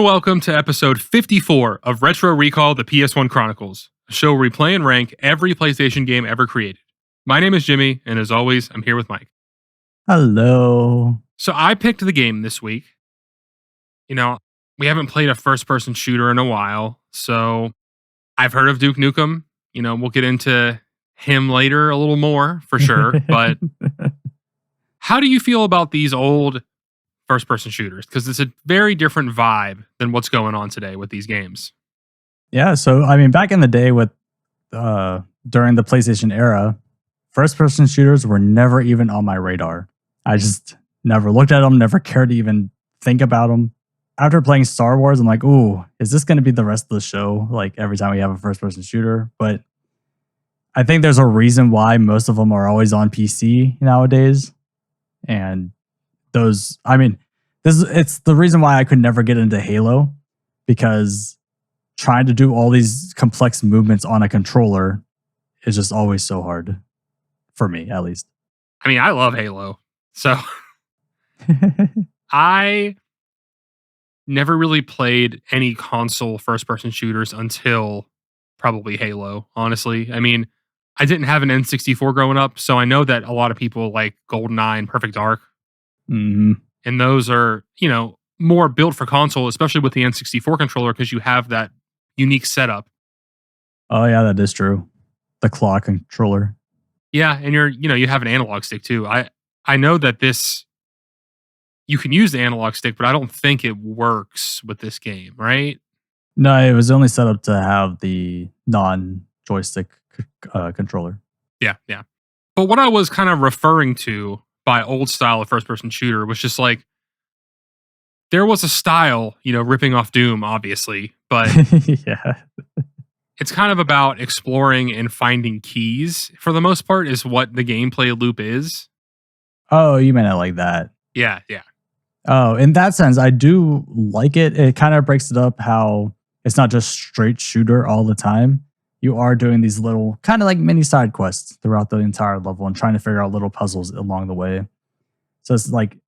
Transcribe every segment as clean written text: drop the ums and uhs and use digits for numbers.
welcome to episode 54 of Retro Recall, the PS1 Chronicles, a show where we play and rank every PlayStation game ever created. My name is Jimmy, and as always, I'm here with Mike. Hello. So I picked the game this week. You know, we haven't played a first-person shooter in a while, so I've heard of Duke Nukem. You know, we'll get into him later a little more, for sure, but how do you feel about these old first-person shooters? Because it's a very different vibe than what's going on today with these games. Yeah, so I mean, back in the day with during the PlayStation era, first-person shooters were never even on my radar. I just never looked at them, never cared to even think about them. After playing Star Wars, I'm like, ooh, is this going to be the rest of the show? Like every time we have a first-person shooter, but I think there's a reason why most of them are always on PC nowadays, and those, I mean, it's the reason why I could never get into Halo, because trying to do all these complex movements on a controller is just always so hard for me, at least. I mean, I love Halo, so I never really played any console first-person shooters until probably Halo, honestly. I mean, I didn't have an N64 growing up, so I know that a lot of people like GoldenEye and Perfect Dark. Mm-hmm. And those are, you know, more built for console, especially with the N64 controller, because you have that unique setup. Oh yeah, that is true. The claw controller. Yeah, and you have an analog stick too. I know that you can use the analog stick, but I don't think it works with this game, right? No, it was only set up to have the non-joystick controller. Yeah. But what I was kind of referring to by old style of first-person shooter was just like, there was a style, ripping off Doom, obviously, but yeah. It's kind of about exploring and finding keys, for the most part, is what the gameplay loop is. Oh, you meant it like that. Yeah. Oh, in that sense, I do like it. It kind of breaks it up how it's not just straight shooter all the time. You are doing these little kind of like mini side quests throughout the entire level and trying to figure out little puzzles along the way. So it's like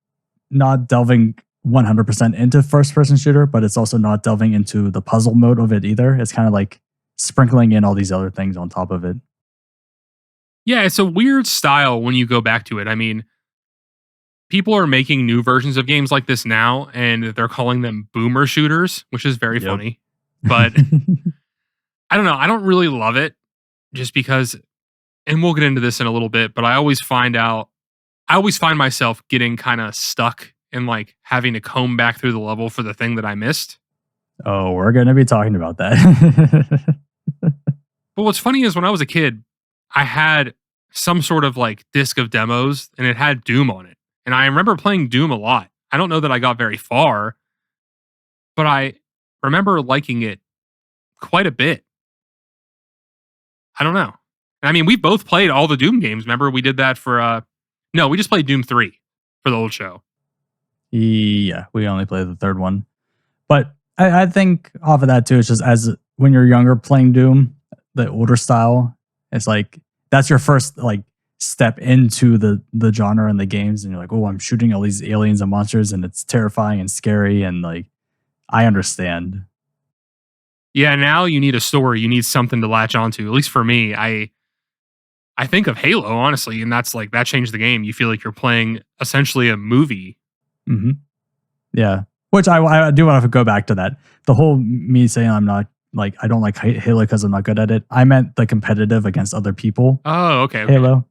not delving 100% into first person shooter, but it's also not delving into the puzzle mode of it either. It's kind of like sprinkling in all these other things on top of it. Yeah, it's a weird style when you go back to it. I mean, people are making new versions of games like this now, and they're calling them boomer shooters, which is very funny. But I don't know. I don't really love it just because, and we'll get into this in a little bit, but I always find myself getting kind of stuck and like having to comb back through the level for the thing that I missed. Oh, we're going to be talking about that. But what's funny is when I was a kid, I had some sort of like disc of demos and it had Doom on it. And I remember playing Doom a lot. I don't know that I got very far, but I remember liking it quite a bit. I don't know. I mean, we both played all the Doom games. Remember we did that for, no, we just played Doom 3 for the old show. Yeah, we only played the third one. But I think off of that too, it's just as when you're younger playing Doom, the older style, it's like that's your first like step into the genre and the games, and you're like, oh, I'm shooting all these aliens and monsters, and it's terrifying and scary, and like I understand. Yeah, now you need a story, you need something to latch onto. At least for me, I think of Halo, honestly, and that's like that changed the game. You feel like you're playing essentially a movie. Mm-hmm. Yeah. Which I do want to go back to that. The whole me saying I'm not like I don't like Halo because I'm not good at it. I meant the competitive against other people. Oh, okay. Halo.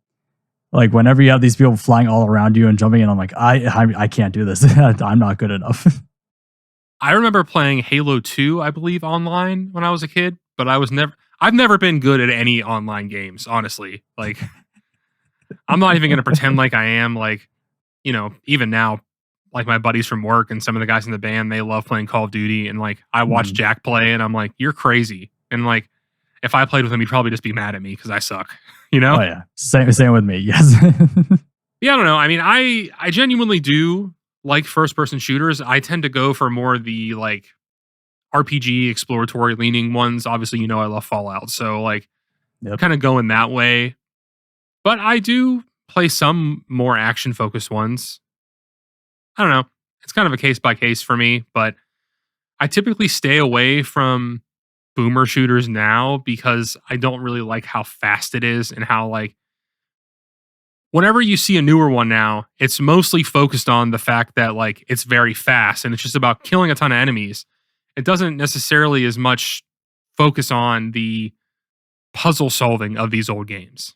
Like whenever you have these people flying all around you and jumping in, I'm like I can't do this. I'm not good enough. I remember playing Halo 2, I believe, online when I was a kid, but I've never been good at any online games, honestly. Like I'm not even going to pretend like I am. Like, even now, like my buddies from work and some of the guys in the band, they love playing Call of Duty. And like, I watch Jack play and I'm like, you're crazy. And like, if I played with him, he'd probably just be mad at me because I suck, Oh yeah. Same with me. Yes. Yeah. I don't know. I mean, I genuinely do like first person shooters. I tend to go for more the like RPG exploratory leaning ones. Obviously, I love Fallout. So like kind of going that way, but I do play some more action focused ones. I don't know. It's kind of a case by case for me, but I typically stay away from boomer shooters now because I don't really like how fast it is and how like whenever you see a newer one now, it's mostly focused on the fact that like it's very fast and it's just about killing a ton of enemies. It doesn't necessarily as much focus on the puzzle solving of these old games.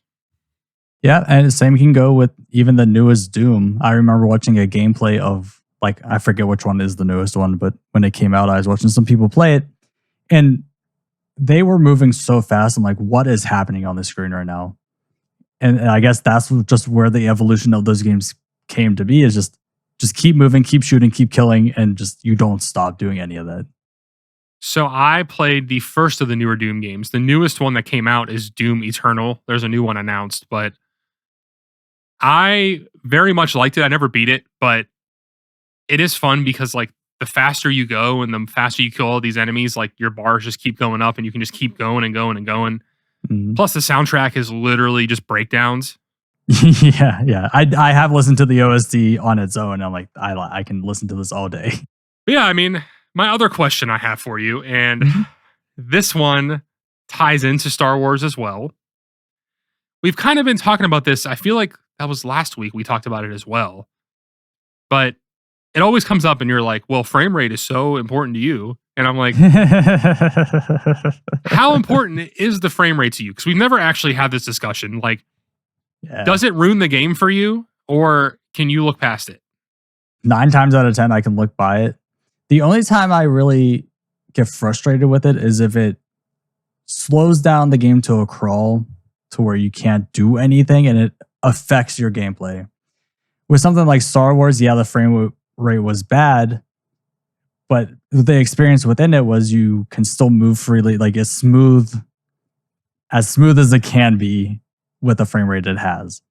Yeah, and the same can go with even the newest Doom. I remember watching a gameplay of like I forget which one is the newest one, but when it came out, I was watching some people play it, and they were moving so fast. I'm like, what is happening on the screen right now? And I guess that's just where the evolution of those games came to be is just keep moving, keep shooting, keep killing, and just you don't stop doing any of that. So I played the first of the newer Doom games. The newest one that came out is Doom Eternal. There's a new one announced, but I very much liked it. I never beat it, but it is fun because like the faster you go and the faster you kill all these enemies, like your bars just keep going up and you can just keep going and going and going. Mhm. Plus the soundtrack is literally just breakdowns. Yeah. I have listened to the OST on its own. I'm like, I can listen to this all day. But yeah, I mean, my other question I have for you, and Mhm. this one ties into Star Wars as well. We've kind of been talking about this. I feel like that was last week we talked about it as well. But it always comes up and you're like, well, frame rate is so important to you. And I'm like, how important is the frame rate to you? Because we've never actually had this discussion. Like, Yeah. does it ruin the game for you or can you look past it? 9 times out of 10, I can look by it. The only time I really get frustrated with it is if it slows down the game to a crawl to where you can't do anything and it affects your gameplay. With something like Star Wars, yeah, the frame rate was bad, but the experience within it was you can still move freely, like as smooth as it can be with the frame rate it has.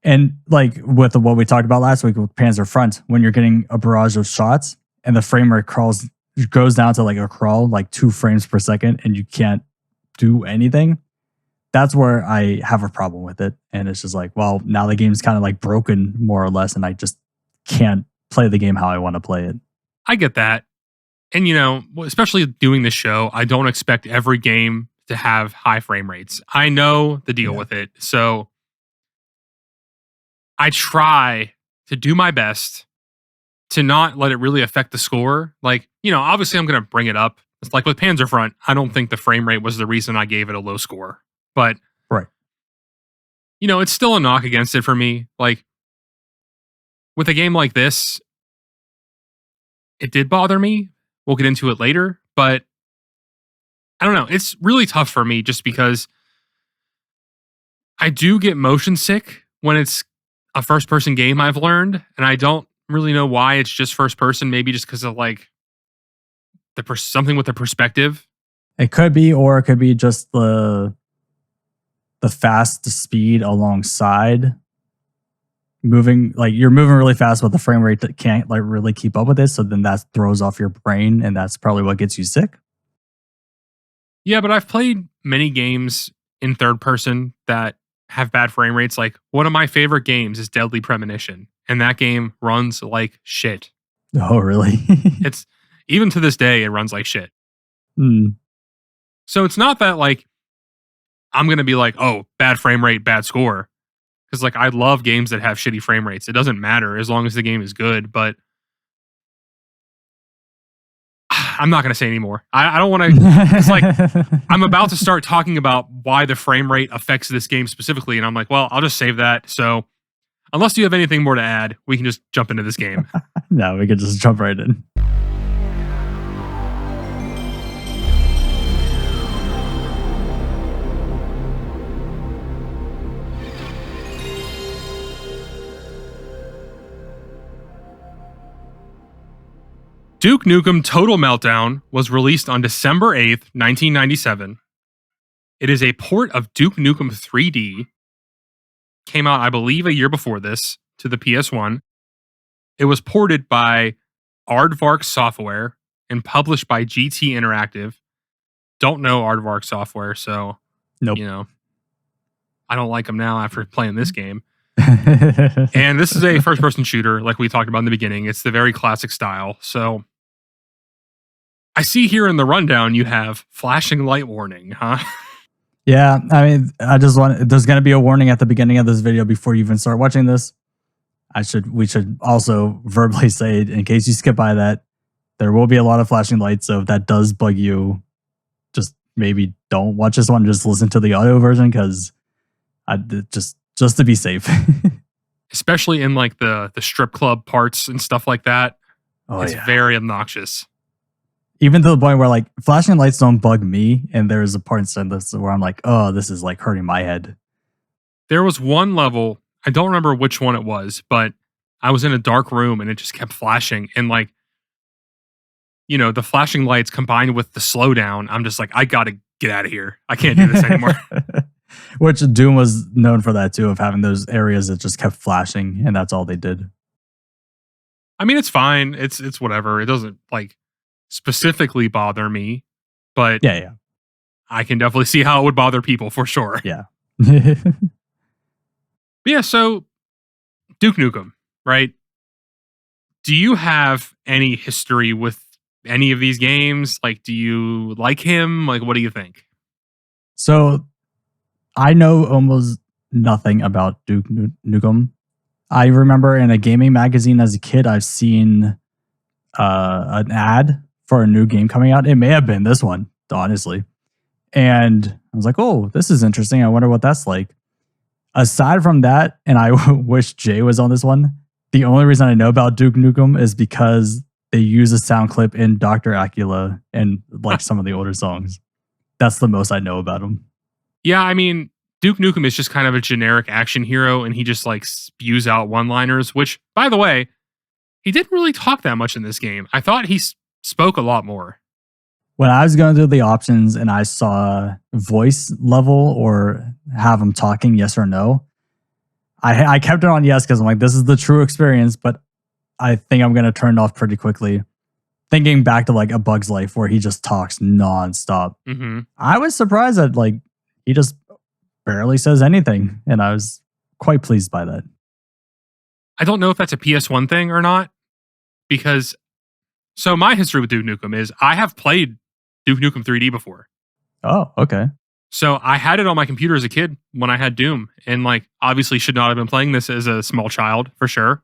And like with what we talked about last week with Panzer Front, when you're getting a barrage of shots and the frame rate goes down to like a crawl, like 2 frames per second, and you can't do anything, that's where I have a problem with it. And it's just like, well, now the game's kind of like broken more or less, and I just can't play the game how I want to play it. I get that. And, you know, especially doing this show, I don't expect every game to have high frame rates. I know the deal with it. So I try to do my best to not let it really affect the score. Like, you know, obviously I'm going to bring it up. It's like with Panzerfront, I don't think the frame rate was the reason I gave it a low score. But, Right. you know, it's still a knock against it for me. Like, with a game like this, it did bother me. We'll get into it later. But I don't know. It's really tough for me just because I do get motion sick when it's a first person game, I've learned. And I don't really know why it's just first person. Maybe just because of like something with the perspective. It could be, or it could be just the fast speed alongside moving. Like you're moving really fast, but the frame rate that can't like really keep up with it. So then that throws off your brain, and that's probably what gets you sick. Yeah, but I've played many games in third person that have bad frame rates. Like one of my favorite games is Deadly Premonition, and that game runs like shit. Oh, really? It's even to this day, it runs like shit. Mm. So it's not that like I'm gonna be like, oh, bad frame rate, bad score. Because like I love games that have shitty frame rates. It doesn't matter as long as the game is good. But I'm not gonna say anymore. I don't want to. It's like I'm about to start talking about why the frame rate affects this game specifically, and I'm like, well, I'll just save that. So unless you have anything more to add, we can just jump into this game. No, we could just jump right in. Duke Nukem Total Meltdown was released on December 8th, 1997. It is a port of Duke Nukem 3D. Came out, I believe, a year before this to the PS1. It was ported by Aardvark Software and published by GT Interactive. Don't know Aardvark Software, so Nope. you know, I don't like them now after playing this game. And this is a first-person shooter, like we talked about in the beginning. It's the very classic style. So I see here in the rundown you have flashing light warning, huh? Yeah, I mean, I just want. There's going to be a warning at the beginning of this video before you even start watching this. We should also verbally say, in case you skip by that, there will be a lot of flashing lights. So if that does bug you, just maybe don't watch this one. Just listen to the audio version because just to be safe. Especially in like the strip club parts and stuff like that. Oh, it's yeah. very obnoxious. Even to the point where like flashing lights don't bug me, and there's a part in this where I'm like, oh, this is like hurting my head. There was one level, I don't remember which one it was, but I was in a dark room and it just kept flashing. And like, you know, the flashing lights combined with the slowdown, I'm just like, I gotta get out of here. I can't do this anymore. Which Doom was known for that too, of having those areas that just kept flashing, and that's all they did. I mean, it's fine. It's whatever. It doesn't like specifically bother me, but Yeah. I can definitely see how it would bother people for sure. Yeah. But yeah, so Duke Nukem, right? Do you have any history with any of these games? Like, do you like him? Like, what do you think? So I know almost nothing about Duke Nukem. I remember in a gaming magazine as a kid, I've seen an ad for a new game coming out. It may have been this one, honestly. And I was like, oh, this is interesting. I wonder what that's like. Aside from that, and I wish Jay was on this one, the only reason I know about Duke Nukem is because they use a sound clip in Dr. Acula and like some of the older songs. That's the most I know about him. Yeah, I mean, Duke Nukem is just kind of a generic action hero, and he just like spews out one-liners, which, by the way, he didn't really talk that much in this game. I thought he spoke a lot more. When I was going through the options and I saw voice level or have him talking yes or no, I kept it on yes because I'm like, this is the true experience, but I think I'm going to turn it off pretty quickly. Thinking back to like A Bug's Life where he just talks nonstop. Mm-hmm. I was surprised that like he just barely says anything, and I was quite pleased by that. I don't know if that's a PS1 thing or not, because so my history with Duke Nukem is I have played Duke Nukem 3D before. Oh, okay. So I had it on my computer as a kid when I had Doom, and like obviously should not have been playing this as a small child for sure.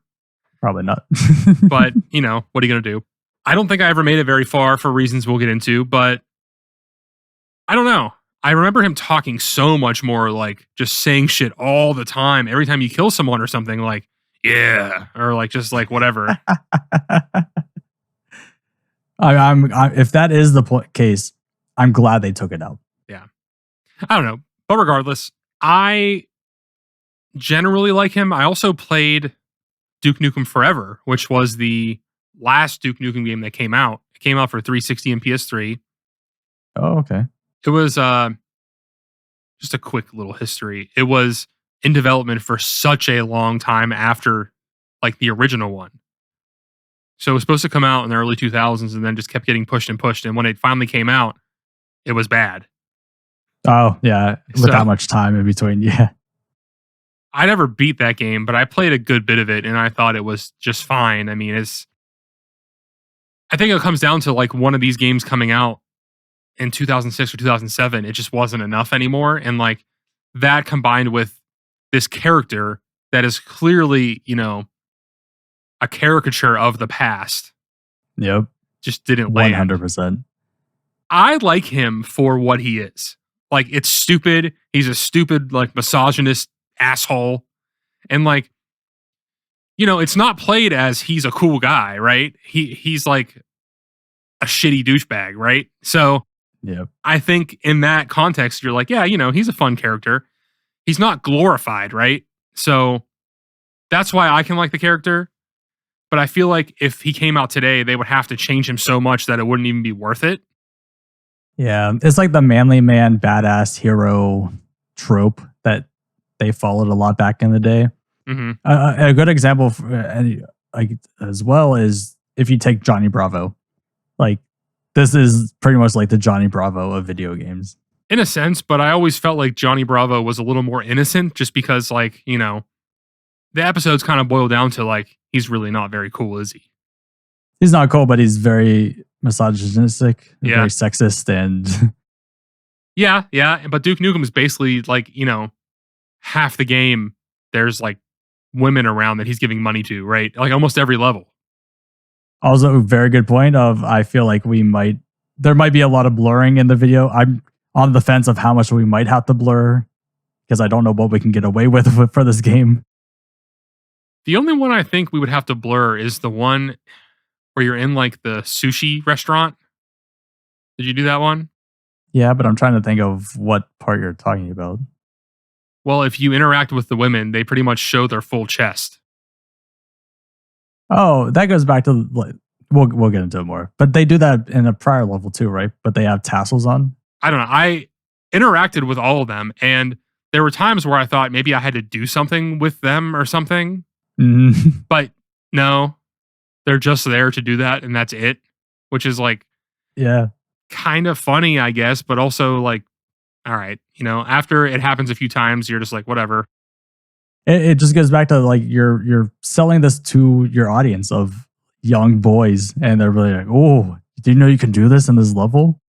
Probably not. But, you know, what are you going to do? I don't think I ever made it very far for reasons we'll get into, but I don't know. I remember him talking so much more, like just saying shit all the time. Every time you kill someone or something, like, yeah, or like just like whatever. I'm if that is the case, I'm glad they took it out. Yeah. I don't know. But regardless, I generally like him. I also played Duke Nukem Forever, which was the last Duke Nukem game that came out. It came out for 360 and PS3. Oh, okay. It was just a quick little history. It was in development for such a long time after like the original one. So it was supposed to come out in the early 2000s and then just kept getting pushed and pushed. And when it finally came out, it was bad. Oh, yeah. With that much time in between. Yeah. I never beat that game, but I played a good bit of it and I thought it was just fine. I mean, I think it comes down to like one of these games coming out in 2006 or 2007, it just wasn't enough anymore. And like that combined with this character that is clearly, you know, a caricature of the past. Yep. Just didn't land. 100%. I like him for what he is. Like, it's stupid. He's a stupid, like, misogynist asshole. And like, you know, it's not played as he's a cool guy, right? He's like a shitty douchebag, right? So yep. I think in that context, you're like, yeah, you know, he's a fun character. He's not glorified, right? So that's why I can like the character. But I feel like if he came out today, they would have to change him so much that it wouldn't even be worth it. Yeah, it's like the manly man, badass hero trope that they followed a lot back in the day. Mm-hmm. A good example as well is if you take Johnny Bravo. Like, this is pretty much like the Johnny Bravo of video games. In a sense, but I always felt like Johnny Bravo was a little more innocent just because, like, you know, the episodes kind of boil down to, like, he's really not very cool, is he? He's not cool, but he's very misogynistic, Yeah. very sexist, and Yeah, yeah. But Duke Nukem is basically like, half the game, there's like women around that he's giving money to, right? Like almost every level. also a very good point of I feel like there might be a lot of blurring in the video. I'm on the fence of how much we might have to blur because I don't know what we can get away with for this game. The only one I think we would have to blur is the one where you're in like the sushi restaurant. Did you do that one? Yeah, but I'm trying to think of what part you're talking about. Well, if you interact with the women, they pretty much show their full chest. Oh, that goes back to like, we'll get into it more. But they do that in a prior level too, right? But they have tassels on. I don't know. I interacted with all of them, and there were times where I thought maybe I had to do something with them or something. Mhm. But no, they're just there to do that, and that's it, which is like Yeah. kind of funny, I guess, but also like, all right, after it happens a few times, you're just like, whatever. It just goes back to like you're selling this to your audience of young boys, and they're really like, "Oh, do you know you can do this in this level?"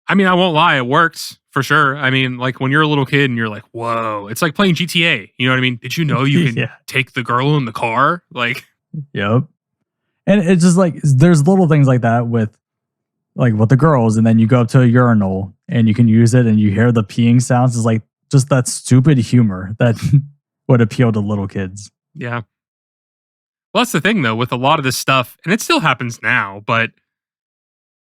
I mean, I won't lie, it works for sure. I mean, like when you're a little kid and you're like, whoa, it's like playing GTA. You know what I mean? Did you know you can Yeah. take the girl in the car? Like, Yep. And it's just like there's little things like that with the girls, and then you go up to a urinal and you can use it, and you hear the peeing sounds. It's like just that stupid humor that would appeal to little kids. yeah. Well, that's the thing though, with a lot of this stuff, and it still happens now, but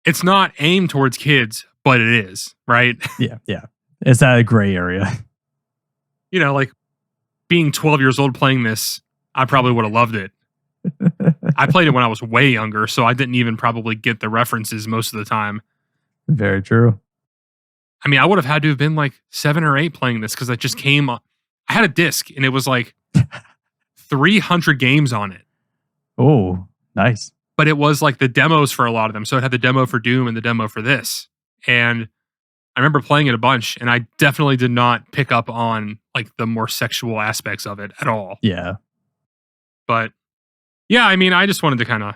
it's not aimed towards kids, but it is, right? Yeah, yeah. It's that gray area. Like being 12 years old playing this, I probably would have loved it. I played it when I was way younger, so I didn't even probably get the references most of the time. Very true. I mean, I would have had to have been like 7 or 8 playing this because I just came. I had a disc and it was like 300 games on it. Oh, nice. But it was like the demos for a lot of them. So it had the demo for Doom and the demo for this. And I remember playing it a bunch, and I definitely did not pick up on like the more sexual aspects of it at all. Yeah. But yeah, I mean, I just wanted to kind of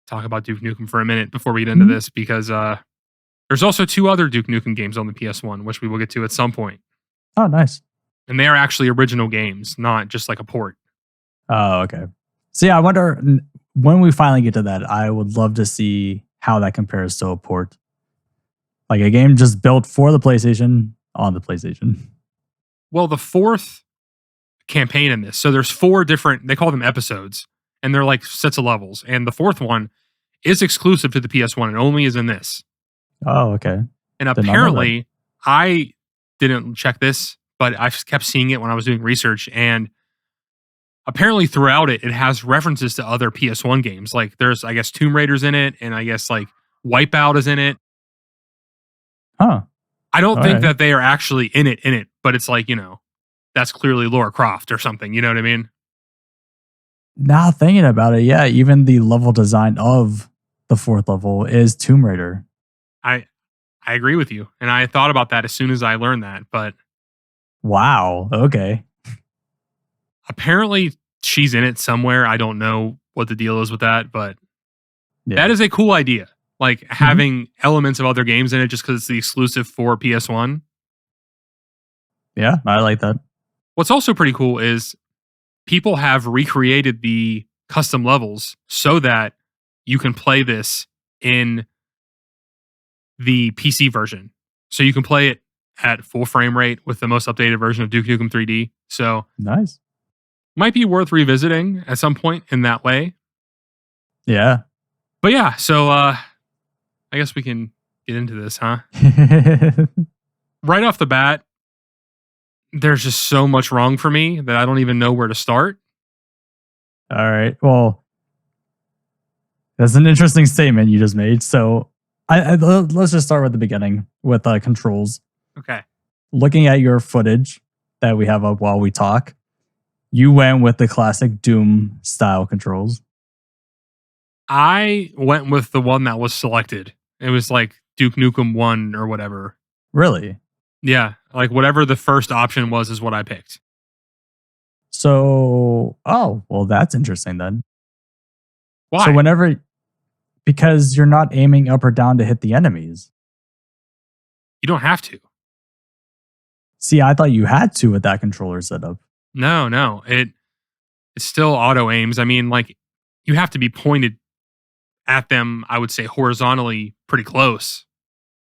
talk about Duke Nukem for a minute before we get into this because there's also 2 other Duke Nukem games on the PS1, which we will get to at some point. Oh, nice. And they are actually original games, not just like a port. Oh, okay. So yeah, I wonder when we finally get to that, I would love to see how that compares to a port. Like a game just built for the PlayStation on the PlayStation. Well, the 4th campaign in this, so there's 4 different, they call them episodes, and they're like sets of levels. And the 4th one is exclusive to the PS1 and only is in this. Oh, okay. And apparently, I didn't check this, but I kept seeing it when I was doing research. And apparently, throughout it, it has references to other PS1 games. Like there's, I guess, Tomb Raider's in it, and I guess like Wipeout is in it. Huh. I don't think that they are actually in it, but it's like, that's clearly Lara Croft or something. You know what I mean? Now thinking about it, yeah, even the level design of the 4th level is Tomb Raider. I agree with you. And I thought about that as soon as I learned that, but wow. Okay. apparently she's in it somewhere. I don't know what the deal is with that, but Yeah. that is a cool idea. Like having elements of other games in it just because it's the exclusive for PS1. Yeah, I like that. What's also pretty cool is people have recreated the custom levels so that you can play this in the PC version. So you can play it at full frame rate with the most updated version of Duke Nukem 3D. So Nice. might be worth revisiting at some point in that way. Yeah. But yeah, so I guess we can get into this, huh? Right off the bat, there's just so much wrong for me that I don't even know where to start. All right. Well, that's an interesting statement you just made. So let's just start with the beginning with controls. Okay. Looking at your footage that we have up while we talk, you went with the classic Doom style controls. I went with the one that was selected. It was like Duke Nukem 1 or whatever. Really? Yeah. Like whatever the first option was is what I picked. So, oh, well, that's interesting then. Why? So Because you're not aiming up or down to hit the enemies. You don't have to. See, I thought you had to with that controller setup. No. It still auto aims. I mean, like, you have to be pointed at them, I would say horizontally pretty close,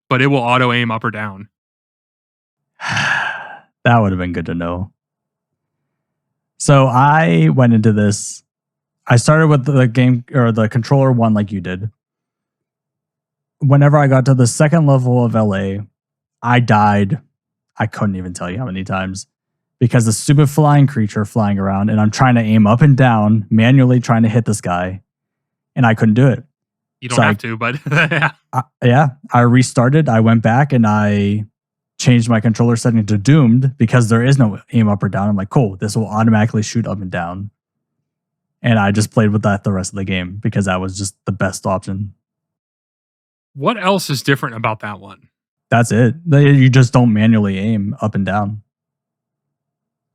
but it will auto aim up or down. That would have been good to know. So I went into this. I started with the game or the controller one like you did. Whenever I got to the second level of LA, I died. I couldn't even tell you how many times because the stupid flying creature flying around and I'm trying to aim up and down, manually trying to hit this guy, and I couldn't do it. You don't have to, but yeah. I restarted. I went back and I changed my controller setting to doomed because there is no aim up or down. I'm like, cool, this will automatically shoot up and down. And I just played with that the rest of the game because that was just the best option. What else is different about that one? That's it. You just don't manually aim up and down.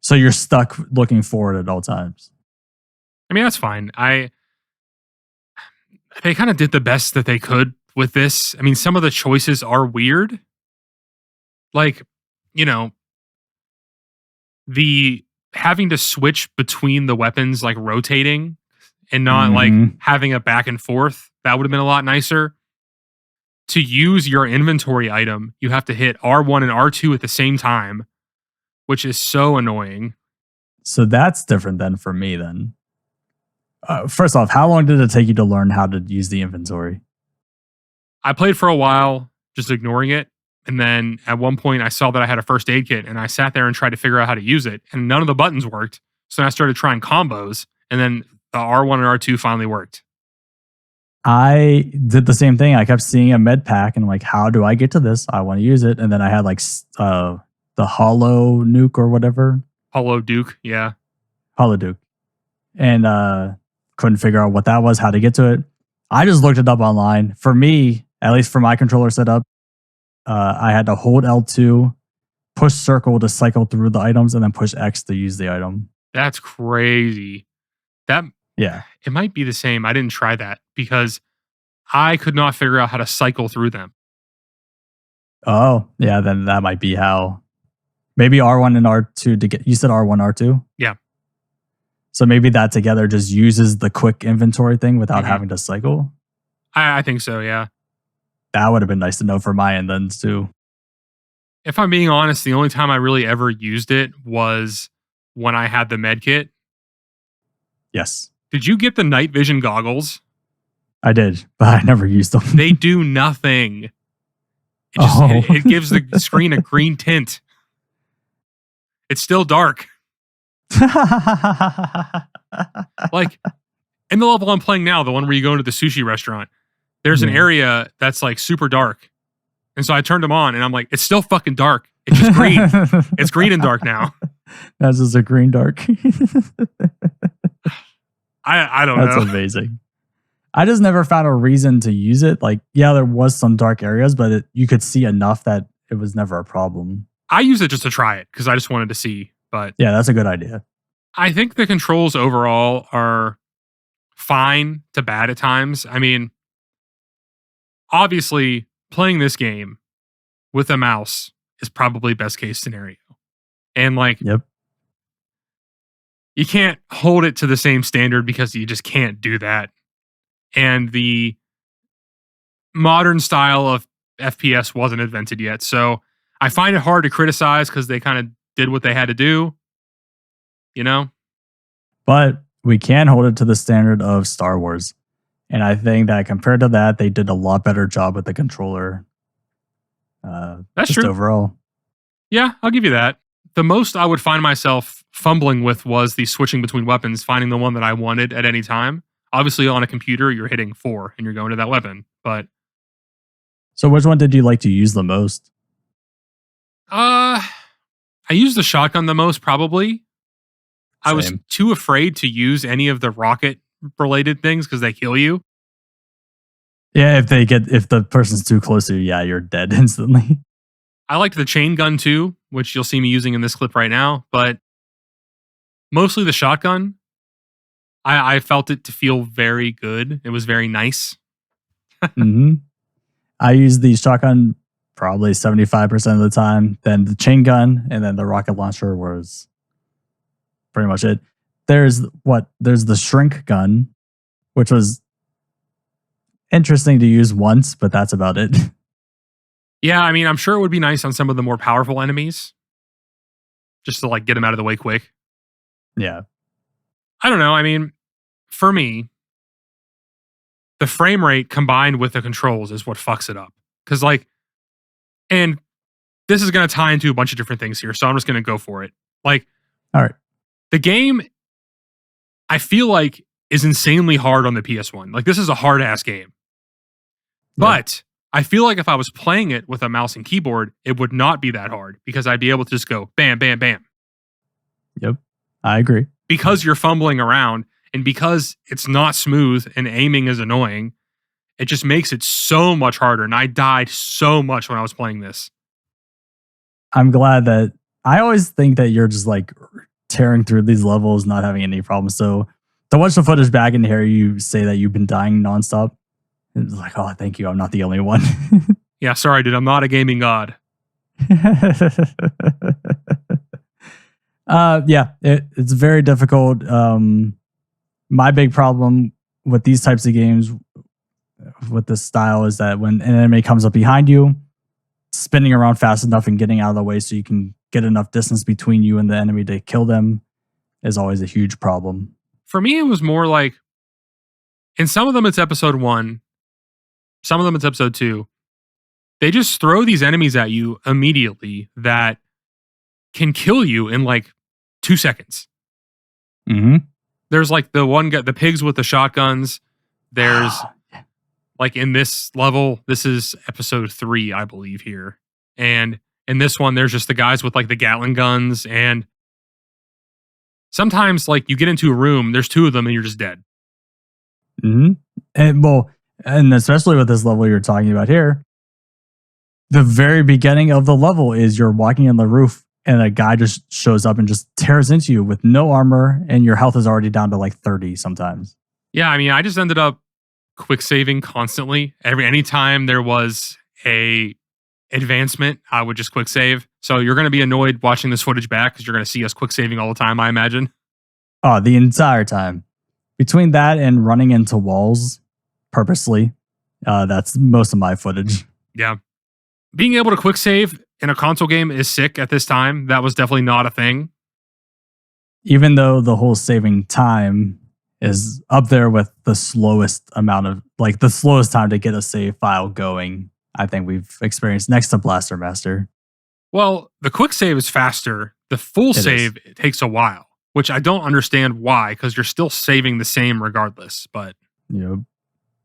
So you're stuck looking forward at all times. I mean, that's fine. They kind of did the best that they could with this. I mean, some of the choices are weird. Like, you know, the having to switch between the weapons, like rotating and not like having a back and forth, that would have been a lot nicer. To use your inventory item, you have to hit R1 and R2 at the same time, which is so annoying. So that's different than for me then. First off, how long did it take you to learn how to use the inventory? I played for a while, just ignoring it. And then at one point I saw that I had a first aid kit and I sat there and tried to figure out how to use it. And none of the buttons worked. So then I started trying combos and then the R1 and R2 finally worked. I did the same thing. I kept seeing a med pack and I'm like, how do I get to this? I want to use it. And then I had like the hollow nuke or whatever. Hollow Duke, yeah. Hollow Duke. And couldn't figure out what that was, how to get to it. I just looked it up online. For me, at least for my controller setup, I had to hold L2, push circle to cycle through the items, and then push X to use the item. That's crazy. Yeah. It might be the same. I didn't try that because I could not figure out how to cycle through them. Oh, yeah, then that might be how. Maybe R1 and R2 to get. You said R1, R2? Yeah. So maybe that together just uses the quick inventory thing without having to cycle? I think so, yeah. That would have been nice to know for my end then too. If I'm being honest, the only time I really ever used it was when I had the med kit. Yes. Did you get the night vision goggles? I did, but I never used them. They do nothing. It gives the screen a green tint. It's still dark. Like, in the level I'm playing now, the one where you go into the sushi restaurant, there's an area that's like super dark. And so I turned them on and I'm like, it's still fucking dark. It's just green. It's green and dark now. That's just a green dark. I don't know. That's amazing. I just never found a reason to use it. Like, yeah, there was some dark areas, but you could see enough that it was never a problem. I used it just to try it because I just wanted to see. But yeah, that's a good idea. I think the controls overall are fine to bad at times. I mean, obviously, playing this game with a mouse is probably best case scenario. And like, yep. You can't hold it to the same standard because you just can't do that. And the modern style of FPS wasn't invented yet. So I find it hard to criticize because they kind of did what they had to do, you know? But we can hold it to the standard of Star Wars. And I think that compared to that, they did a lot better job with the controller. That's true. Overall. Yeah, I'll give you that. The most I would find myself fumbling with was the switching between weapons, finding the one that I wanted at any time. Obviously, on a computer, you're hitting 4 and you're going to that weapon. But so, which one did you like to use the most? I used the shotgun the most, probably. Same. I was too afraid to use any of the rocket-related things because they kill you. Yeah, if the person's too close to you, yeah, you're dead instantly. I liked the chain gun too, which you'll see me using in this clip right now, but mostly the shotgun. I felt it to feel very good. It was very nice. hmm I use the shotgun probably 75% of the time, then the chain gun, and then the rocket launcher was pretty much it. There's the shrink gun, which was interesting to use once, but that's about it. Yeah, I mean, I'm sure it would be nice on some of the more powerful enemies, just to like get them out of the way quick. Yeah. I don't know. I mean, for me, the frame rate combined with the controls is what fucks it up. Because like, and this is going to tie into a bunch of different things here, so I'm just going to go for it. Like, All right. the game, I feel like, is insanely hard on the PS1. Like, this is a hard ass game. But I feel like if I was playing it with a mouse and keyboard, it would not be that hard because I'd be able to just go bam, bam, bam. Yep. I agree. Because you're fumbling around and because it's not smooth and aiming is annoying, it just makes it so much harder. And I died so much when I was playing this. I'm glad that I always think that you're just like tearing through these levels, not having any problems. So to watch the footage back and hear you say that you've been dying nonstop, it's like, oh, thank you. I'm not the only one. Yeah, sorry, dude. I'm not a gaming god. It's very difficult. My big problem with these types of games, with this style, is that when an enemy comes up behind you, spinning around fast enough and getting out of the way so you can get enough distance between you and the enemy to kill them is always a huge problem. For me, it was more like, in some of them, it's episode 1. Some of them, it's episode 2. They just throw these enemies at you immediately that can kill you in like 2 seconds. Mm-hmm. There's like the one guy, the pigs with the shotguns. There's like in this level, this is episode 3, I believe, here. And in this one, there's just the guys with like the Gatling guns. And sometimes like you get into a room, there's 2 of them and you're just dead. Mm-hmm. And especially with this level you're talking about here, the very beginning of the level is you're walking on the roof and a guy just shows up and just tears into you with no armor, and your health is already down to like 30 sometimes. Yeah, I mean, I just ended up quick saving constantly. Anytime there was a advancement, I would just quick save. So you're going to be annoyed watching this footage back because you're going to see us quick saving all the time, I imagine. Oh, the entire time. Between that and running into walls purposely, that's most of my footage. Yeah. Being able to quick save in a console game is sick at this time. That was definitely not a thing. Even though the whole saving time is up there with the slowest amount of, like, the slowest time to get a save file going, I think we've experienced next to Blaster Master. Well, the quick save is faster. The full save it takes a while, which I don't understand why, because you're still saving the same regardless. But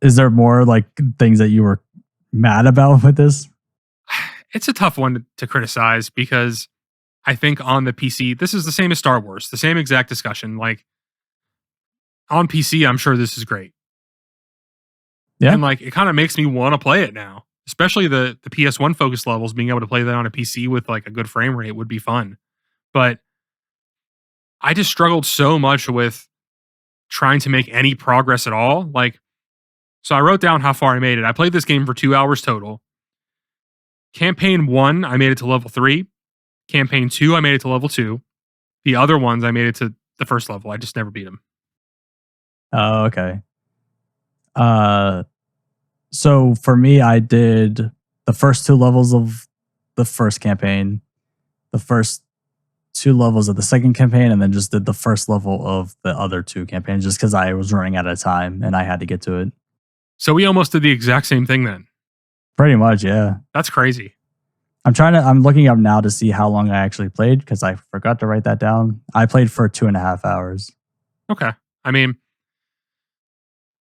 is there more like things that you were mad about with this? It's a tough one to criticize because I think on the PC, this is the same as Star Wars, the same exact discussion. Like on PC, I'm sure this is great. Yeah. And like it kind of makes me want to play it now, especially the PS1 focus levels. Being able to play that on a PC with like a good frame rate would be fun. But I just struggled so much with trying to make any progress at all. Like, so I wrote down how far I made it. I played this game for 2 hours total. Campaign 1, I made it to level 3. Campaign 2, I made it to level 2. The other ones, I made it to the first level. I just never beat them. Oh, okay. So for me, I did the first 2 levels of the first campaign, the first 2 levels of the second campaign, and then just did the first level of the other 2 campaigns just because I was running out of time and I had to get to it. So we almost did the exact same thing then. Pretty much, yeah. That's crazy. I'm looking up now to see how long I actually played because I forgot to write that down. I played for 2.5 hours. Okay. I mean,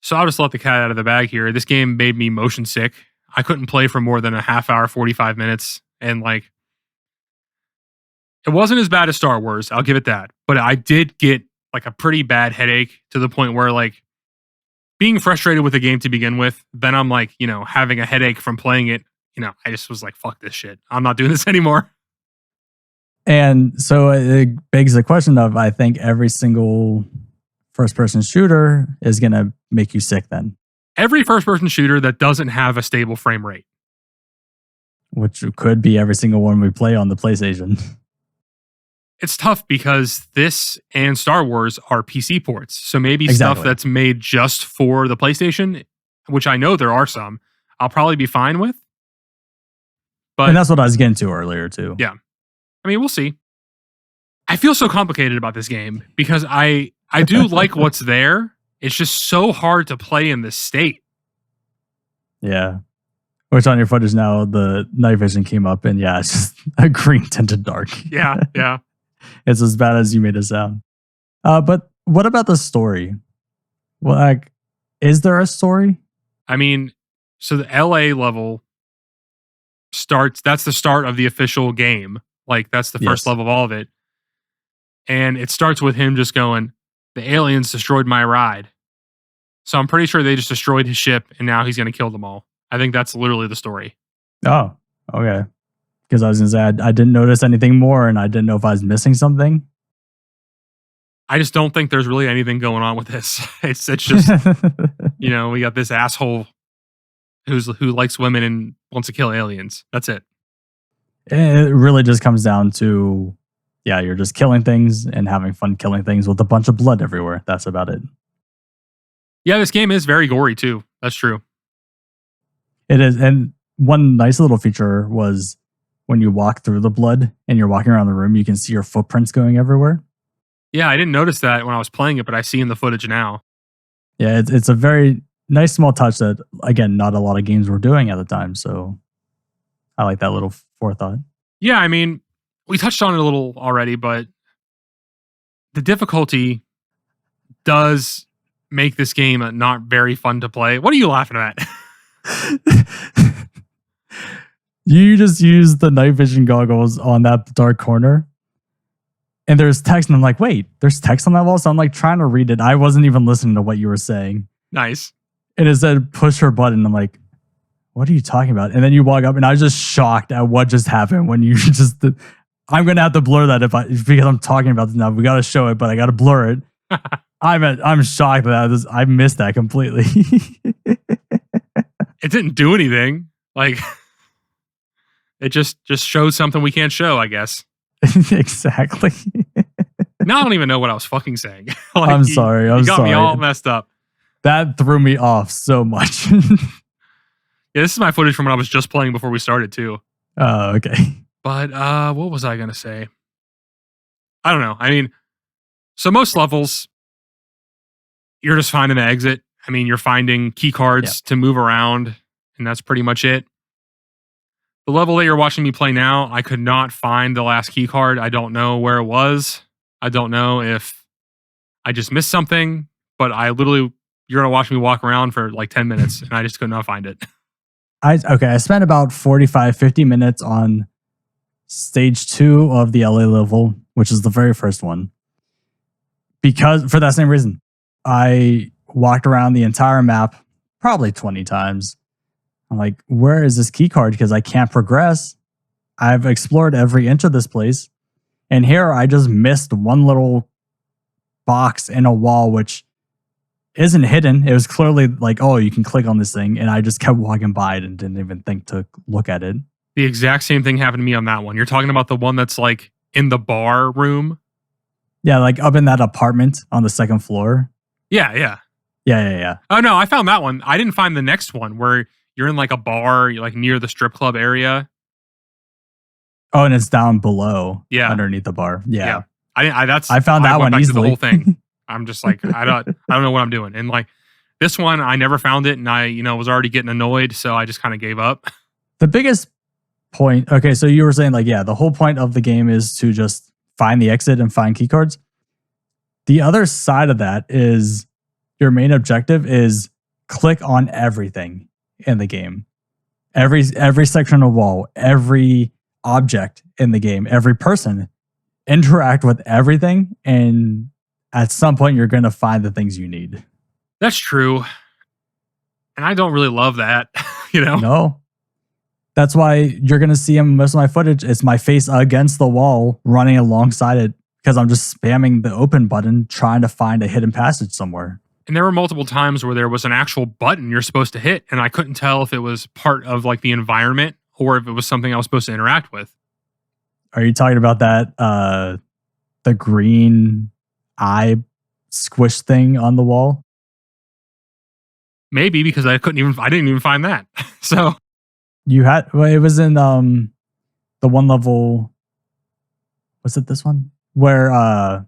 so I'll just let the cat out of the bag here. This game made me motion sick. I couldn't play for more than a half hour, 45 minutes. And like, it wasn't as bad as Star Wars. I'll give it that. But I did get like a pretty bad headache to the point where like being frustrated with the game to begin with, then I'm like, having a headache from playing it. I just was like, fuck this shit. I'm not doing this anymore. And so it begs the question of, I think every single first-person shooter is going to make you sick then. Every first-person shooter that doesn't have a stable frame rate. Which could be every single one we play on the PlayStation. It's tough because this and Star Wars are PC ports. So maybe Exactly. stuff that's made just for the PlayStation, which I know there are some, I'll probably be fine with. But And that's what I was getting to earlier, too. Yeah. I mean, we'll see. I feel so complicated about this game because I do like what's there. It's just so hard to play in this state. Yeah. Which on your footage now, the night vision came up, and yeah, it's just a green tinted dark. Yeah. It's as bad as you made it sound. But what about the story? Well, like, is there a story? I mean, so the LA level starts, that's the start of the official game. Like, that's the first level of all of it. And it starts with him just going, the aliens destroyed my ride. So I'm pretty sure they just destroyed his ship, and now he's going to kill them all. I think that's literally the story. Oh, okay. Because I was going to say, I didn't notice anything more, and I didn't know if I was missing something. I just don't think there's really anything going on with this. It's just, we got this asshole who likes women and wants to kill aliens. That's it. It really just comes down to, yeah, you're just killing things and having fun killing things with a bunch of blood everywhere. That's about it. Yeah, this game is very gory too. That's true. It is. And one nice little feature was when you walk through the blood and you're walking around the room, you can see your footprints going everywhere. Yeah, I didn't notice that when I was playing it, but I see in the footage now. Yeah, it's a very nice small touch that, again, not a lot of games were doing at the time. So I like that little forethought. Yeah, I mean, we touched on it a little already, but the difficulty does make this game not very fun to play. What are you laughing at? You just use the night vision goggles on that dark corner, and there's text, and I'm like, wait, there's text on that wall? So I'm like trying to read it. I wasn't even listening to what you were saying. Nice. And it said push her button. I'm like, what are you talking about? And then you walk up, and I was just shocked at what just happened when you just... I'm going to have to blur that because I'm talking about this now. We got to show it, but I got to blur it. I'm shocked that I missed that completely. It didn't do anything. Like, it just showed something we can't show, I guess. Exactly. Now I don't even know what I was fucking saying. Like, I'm sorry. You got me all messed up. That threw me off so much. Yeah, this is my footage from when I was just playing before we started too. Oh, okay. But what was I going to say? I don't know. I mean, so most levels, you're just finding the exit. I mean, you're finding key cards to move around, and that's pretty much it. The level that you're watching me play now, I could not find the last key card. I don't know where it was. I don't know if I just missed something, but you're going to watch me walk around for like 10 minutes, and I just could not find it. I spent about 45, 50 minutes on stage 2 of the LA level, which is the very first one. Because for that same reason, I walked around the entire map probably 20 times. I'm like, where is this key card? Because I can't progress. I've explored every inch of this place. And here I just missed one little box in a wall, which isn't hidden. It was clearly like, oh, you can click on this thing. And I just kept walking by it and didn't even think to look at it. The exact same thing happened to me on that one. You're talking about the one that's like in the bar room? Yeah, like up in that apartment on the second floor. Yeah. Yeah. Oh, no, I found that one. I didn't find the next one where you're in like a bar, you're like near the strip club area. Oh, and it's down below. Yeah. Underneath the bar. Yeah. I found that one easily. The whole thing. I'm just like, I don't know what I'm doing. And like this one, I never found it, and I, was already getting annoyed, so I just kind of gave up. The biggest point, okay, so you were saying like, yeah, the whole point of the game is to just find the exit and find keycards. The other side of that is your main objective is click on everything in the game. Every section of wall, every object in the game, every person, interact with everything, and at some point you're going to find the things you need. That's true. And I don't really love that, No. That's why you're going to see in most of my footage, it's my face against the wall running alongside it because I'm just spamming the open button trying to find a hidden passage somewhere. And there were multiple times where there was an actual button you're supposed to hit, and I couldn't tell if it was part of like the environment or if it was something I was supposed to interact with. Are you talking about that the green eye squish thing on the wall? Maybe because I didn't even find that. So You had well, it was in the one level. Was it this one where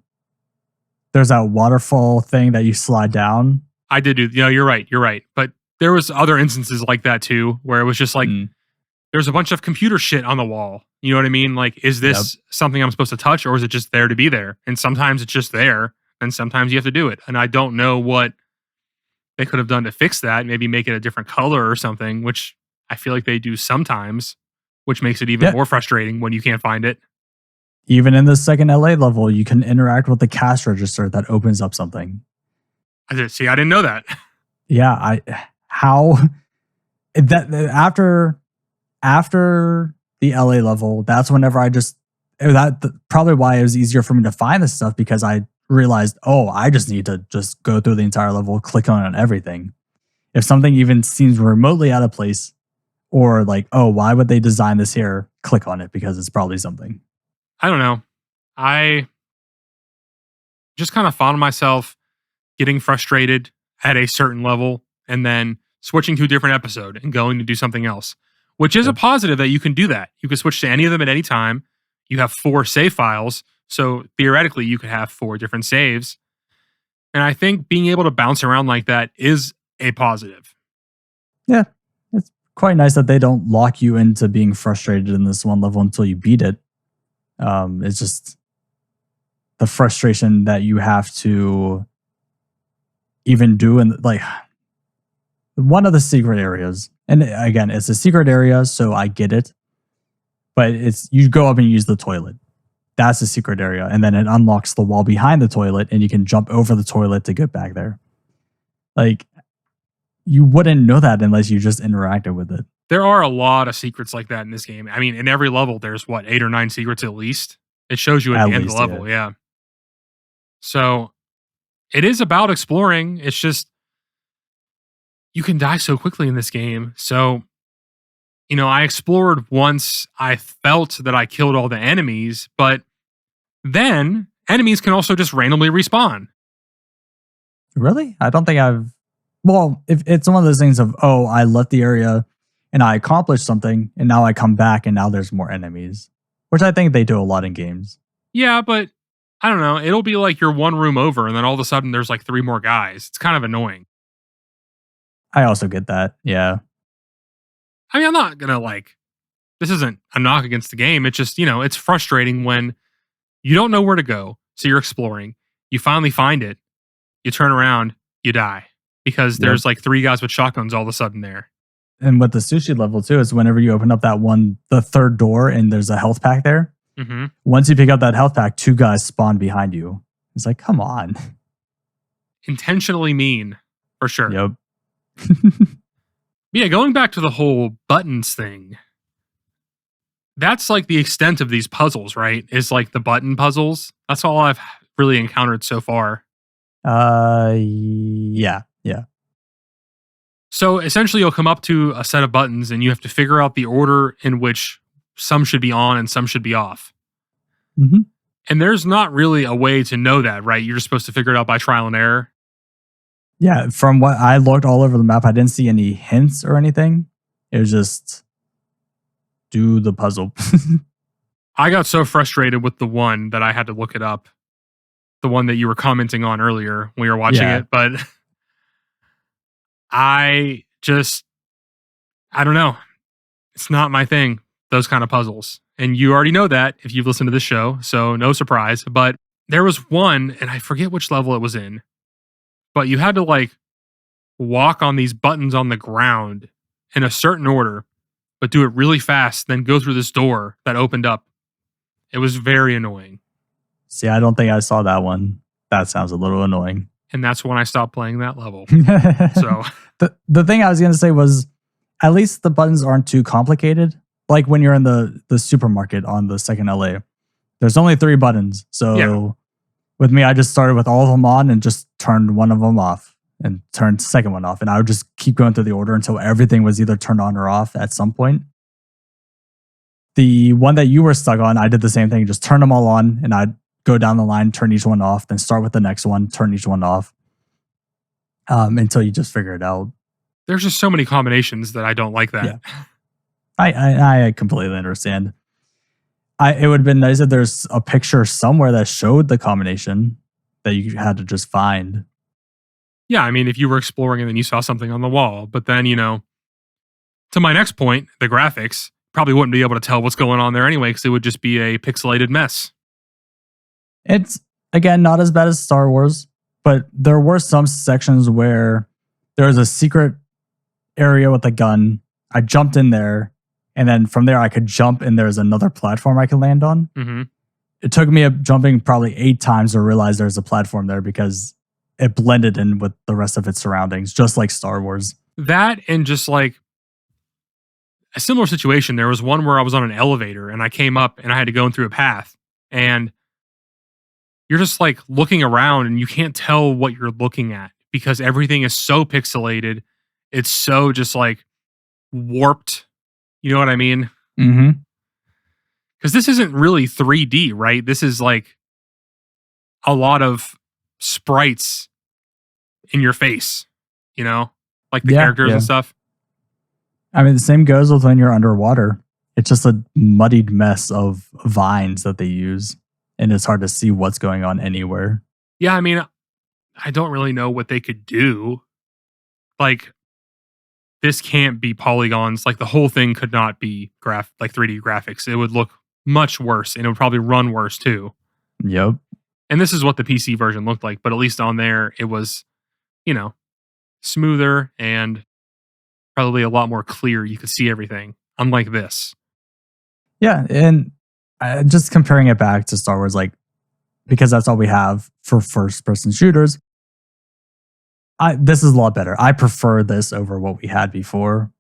there's that waterfall thing that you slide down? I did do. You're right. But there was other instances like that too, where it was just like there's a bunch of computer shit on the wall. You know what I mean? Like, is this something I'm supposed to touch, or is it just there to be there? And sometimes it's just there, and sometimes you have to do it. And I don't know what they could have done to fix that. Maybe make it a different color or something, which I feel like they do sometimes, which makes it even more frustrating when you can't find it. Even in the second LA level, you can interact with the cash register that opens up something. I didn't know that. Yeah, after the LA level, that's whenever probably why it was easier for me to find this stuff, because I realized, I just need to just go through the entire level, click on everything. If something even seems remotely out of place, or like, why would they design this here? Click on it because it's probably something. I don't know. I just kind of found myself getting frustrated at a certain level and then switching to a different episode and going to do something else, which is a positive that you can do that. You can switch to any of them at any time. You have 4 save files. So theoretically, you could have 4 different saves. And I think being able to bounce around like that is a positive. Yeah. It's quite nice that they don't lock you into being frustrated in this one level until you beat it. It's just the frustration that you have to even do in like one of the secret areas. And again, it's a secret area, so I get it. But you go up and use the toilet. That's a secret area. And then it unlocks the wall behind the toilet, and you can jump over the toilet to get back there. Like, you wouldn't know that unless you just interacted with it. There are a lot of secrets like that in this game. I mean, in every level, there's 8 or 9 secrets at least. It shows you at the end of the level, yeah. So it is about exploring. It's just, you can die so quickly in this game. So, I explored once I felt that I killed all the enemies, but then enemies can also just randomly respawn. Really? I don't think if it's one of those things of, I left the area and I accomplished something, and now I come back and now there's more enemies, which I think they do a lot in games. Yeah, but I don't know. It'll be like you're one room over and then all of a sudden there's like 3 more guys. It's kind of annoying. I also get that. Yeah. I mean, I'm not going to this isn't a knock against the game. It's just, it's frustrating when you don't know where to go. So you're exploring. You finally find it. You turn around, you die because there's 3 guys with shotguns all of a sudden there. And with the sushi level too, is whenever you open up the third door and there's a health pack there. Mm-hmm. Once you pick up that health pack, 2 guys spawn behind you. It's like, come on. Intentionally mean, for sure. Yep. Yeah, going back to the whole buttons thing. That's like the extent of these puzzles, right? Is like the button puzzles. That's all I've really encountered so far. Yeah. So essentially you'll come up to a set of buttons and you have to figure out the order in which some should be on and some should be off. Mm-hmm. And there's not really a way to know that, right? You're just supposed to figure it out by trial and error. Yeah, from what I looked all over the map, I didn't see any hints or anything. It was just do the puzzle. I got so frustrated with the one that I had to look it up. The one that you were commenting on earlier when we were watching it. But I don't know. It's not my thing, those kind of puzzles. And you already know that if you've listened to this show, so no surprise. But there was one, and I forget which level it was in, but you had to walk on these buttons on the ground in a certain order, but do it really fast, then go through this door that opened up. It was very annoying. See, I don't think I saw that one. That sounds a little annoying. And that's when I stopped playing that level. So the thing I was going to say was, at least the buttons aren't too complicated. Like when you're in the supermarket on the second LA, there's only 3 buttons. So with me, I just started with all of them on and just turned one of them off. and turn the second one off. And I would just keep going through the order until everything was either turned on or off at some point. The one that you were stuck on, I did the same thing, just turn them all on, and I'd go down the line, turn each one off, then start with the next one, turn each one off, until you just figure it out. There's just so many combinations that I don't like that. Yeah. I completely understand. It would have been nice if there's a picture somewhere that showed the combination that you had to just find. Yeah, I mean, if you were exploring and then you saw something on the wall, but then, to my next point, the graphics, probably wouldn't be able to tell what's going on there anyway, because it would just be a pixelated mess. It's, again, not as bad as Star Wars, but there were some sections where there was a secret area with a gun. I jumped in there, and then from there I could jump, and there's another platform I could land on. Mm-hmm. It took me jumping probably 8 times to realize there's a platform there because it blended in with the rest of its surroundings, just like Star Wars. That and just like a similar situation. There was one where I was on an elevator and I came up and I had to go in through a path, and you're just like looking around and you can't tell what you're looking at because everything is so pixelated. It's so just like warped. You know what I mean? Mm-hmm. Because this isn't really 3D, right? This is like a lot of sprites in your face, like the characters and stuff. I mean, the same goes with when you're underwater. It's just a muddied mess of vines that they use, and it's hard to see what's going on anywhere. Yeah, I mean, I don't really know what they could do. Like, this can't be polygons. Like, the whole thing could not be 3D graphics. It would look much worse, and it would probably run worse too. Yep. And this is what the PC version looked like, but at least on there, it was, smoother and probably a lot more clear. You could see everything, unlike this. Yeah, and just comparing it back to Star Wars, like, because that's all we have for first-person shooters, this is a lot better. I prefer this over what we had before,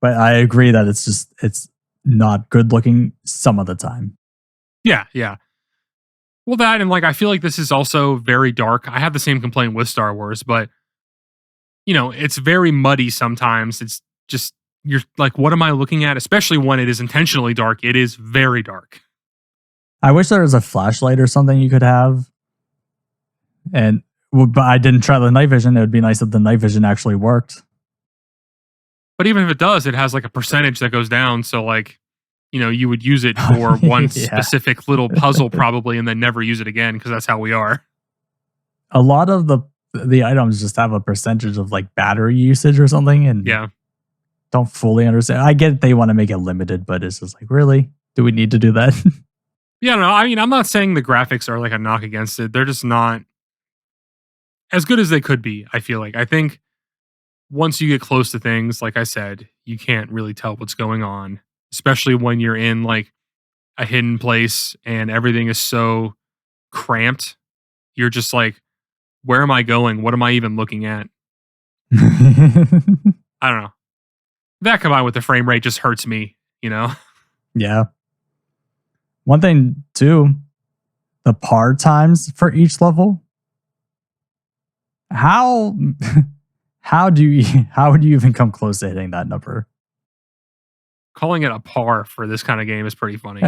but I agree that it's not good looking some of the time. Yeah. Well, that and I feel like this is also very dark. I have the same complaint with Star Wars, but it's very muddy sometimes. It's just, you're like, what am I looking at? Especially when it is intentionally dark. It is very dark. I wish there was a flashlight or something you could have. But I didn't try the night vision. It would be nice if the night vision actually worked. But even if it does, it has a percentage that goes down. So you would use it for one specific little puzzle probably, and then never use it again because that's how we are. A lot of the items just have a percentage of battery usage or something, and don't fully understand. I get they want to make it limited, but it's just really, do we need to do that? Yeah, no, I mean, I'm not saying the graphics are a knock against it. They're just not as good as they could be, I feel like. I think once you get close to things, like I said, you can't really tell what's going on, especially when you're in a hidden place and everything is so cramped. You're just where am I going? What am I even looking at? I don't know. That combined with the frame rate just hurts me, Yeah. One thing too, the par times for each level. How would you even come close to hitting that number? Calling it a par for this kind of game is pretty funny.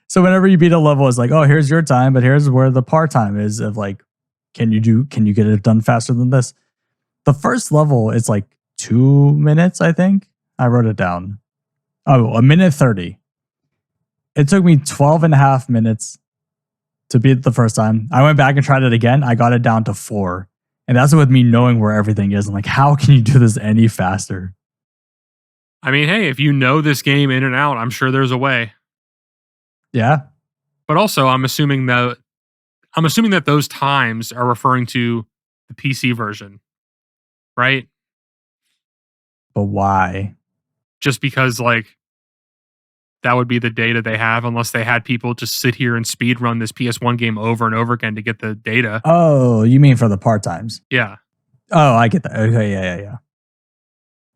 So whenever you beat a level, it's oh, here's your time, but here's where the par time is of can you get it done faster than this? The first level is 2 minutes, I think. I wrote it down. Oh, 1:30. It took me 12.5 minutes to beat it the first time. I went back and tried it again. I got it down to 4. And that's with me knowing where everything is. I'm how can you do this any faster? I mean, hey, if you know this game in and out, I'm sure there's a way. Yeah. But also, I'm assuming that those times are referring to the PC version, right? But why? Just because that would be the data they have, unless they had people just sit here and speed run this PS1 game over and over again to get the data. Oh, you mean for the part times? Yeah. Oh, I get that. Okay, yeah.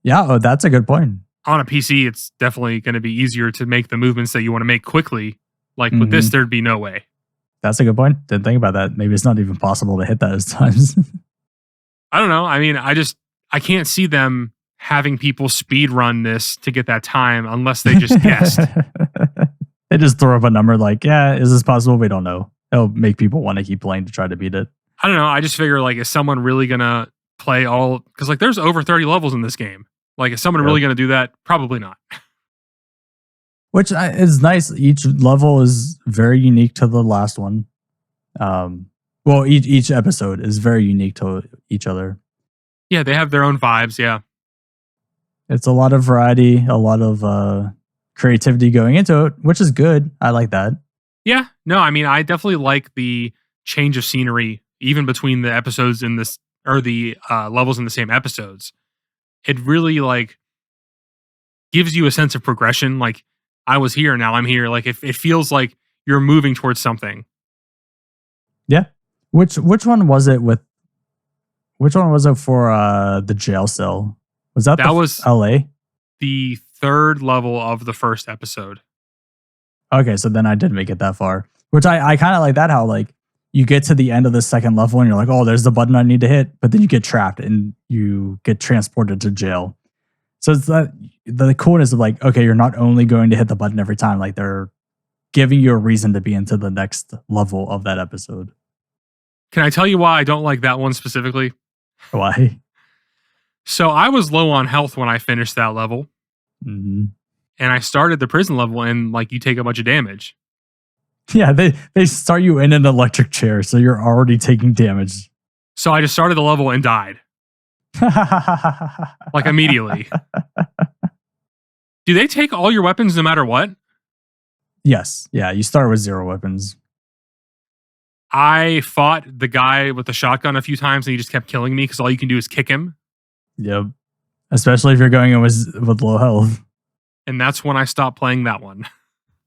Yeah, oh, that's a good point. On a PC, it's definitely going to be easier to make the movements that you want to make quickly. With this, there'd be no way. That's a good point. Didn't think about that. Maybe it's not even possible to hit those times. I don't know. I mean, I can't see them having people speed run this to get that time unless they just guessed. They just throw up a number like, yeah, is this possible? We don't know. It'll make people want to keep playing to try to beat it. I don't know. I just figure like, is someone really gonna play all? Because like, there's over 30 levels in this game. Like, is someone really gonna do that? Probably not. Which is nice. Each level is very unique to the last one. Well, each episode is very unique to each other. Yeah, they have their own vibes. Yeah. It's a lot of variety, a lot of creativity going into it, which is good. I like that. Yeah. No, I mean, I definitely like the change of scenery, even between the episodes in this or the levels in the same episodes. It really like gives you a sense of progression. Like, I was here, now I'm here. Like, it feels like you're moving towards something. Yeah. Which one was it with? Which one was it for the jail cell? Was that was LA? The third level of the first episode. Okay, so then I did make it that far. Which I kind of like that, how like you get to the end of the second level and you're like, oh, there's the button I need to hit, but then you get trapped and you get transported to jail. So it's that the coolness of like, okay, you're not only going to hit the button every time, like they're giving you a reason to be into the next level of that episode. Can I tell you why I don't like that one specifically? Why? So I was low on health when I finished that level. Mm-hmm. And I started the prison level and like you take a bunch of damage. Yeah, they start you in an electric chair, so you're already taking damage. So I just started the level and died. Like immediately. Do they take all your weapons no matter what? Yes. Yeah, you start with 0 weapons. I fought the guy with the shotgun a few times and he just kept killing me because all you can do is kick him. Yep. Especially if you're going in with low health. And that's when I stopped playing that one.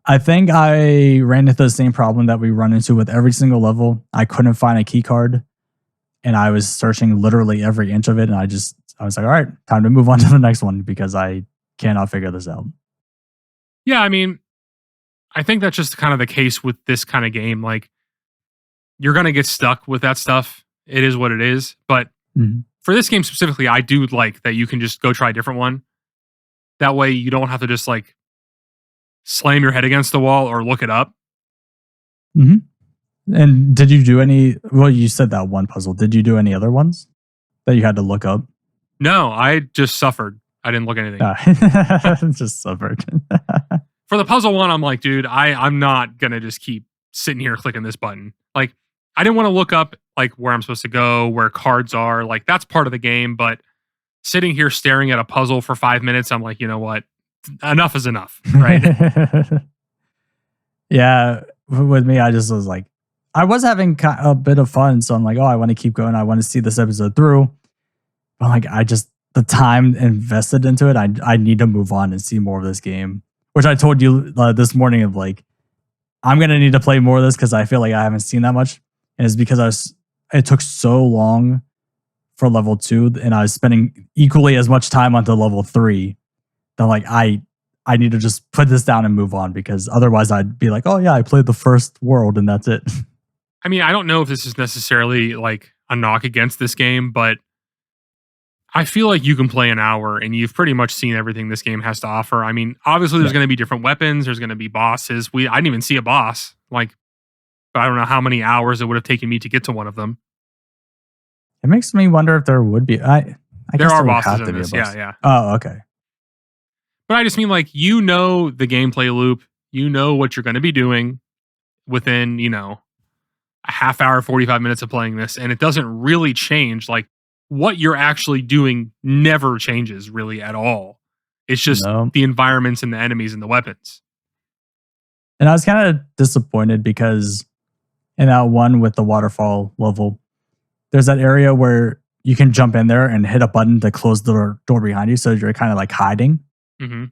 I think I ran into the same problem that we run into with every single level. I couldn't find a key card. And I was searching literally every inch of it. And I was like, all right, time to move on to the next one because I cannot figure this out. Yeah, I mean, I think that's just kind of the case with this kind of game. Like, you're going to get stuck with that stuff. It is what it is. But for this game specifically, I do like that you can just go try a different one. That way you don't have to just like slam your head against the wall or look it up. Mm-hmm. And did you do any, well, you said that one puzzle. Did you do any other ones that you had to look up? No, I just suffered. I didn't look at anything. Just suffered. For the puzzle one, I'm like, dude, I'm not going to just keep sitting here clicking this button. Like, I didn't want to look up like where I'm supposed to go, where cards are. Like, that's part of the game. But sitting here staring at a puzzle for 5 minutes, I'm like, you know what? Enough is enough, right? Yeah, with me, I just was like, I was having a bit of fun. So I'm like, oh, I want to keep going. I want to see this episode through. But like, the time invested into it, I need to move on and see more of this game. Which I told you this morning of like, I'm going to need to play more of this because I feel like I haven't seen that much. And it's because it took so long for level 2 and I was spending equally as much time onto level 3 that like, I need to just put this down and move on because otherwise I'd be like, oh yeah, I played the first world and that's it. I mean, I don't know if this is necessarily like a knock against this game, but I feel like you can play an hour and you've pretty much seen everything this game has to offer. I mean, obviously there's going to be different weapons. There's going to be bosses. I didn't even see a boss. Like, I don't know how many hours it would have taken me to get to one of them. It makes me wonder if there would be. I there are bosses in this. Yeah. Oh, okay. But I just mean like, you know, the gameplay loop, you know what you're going to be doing within, you know, a half hour, 45 minutes of playing this. And it doesn't really change. Like, what you're actually doing never changes really at all. It's just the environments and the enemies and the weapons. And I was kind of disappointed because in that one with the waterfall level, there's that area where you can jump in there and hit a button to close the door behind you. So you're kind of like hiding. Mm-hmm.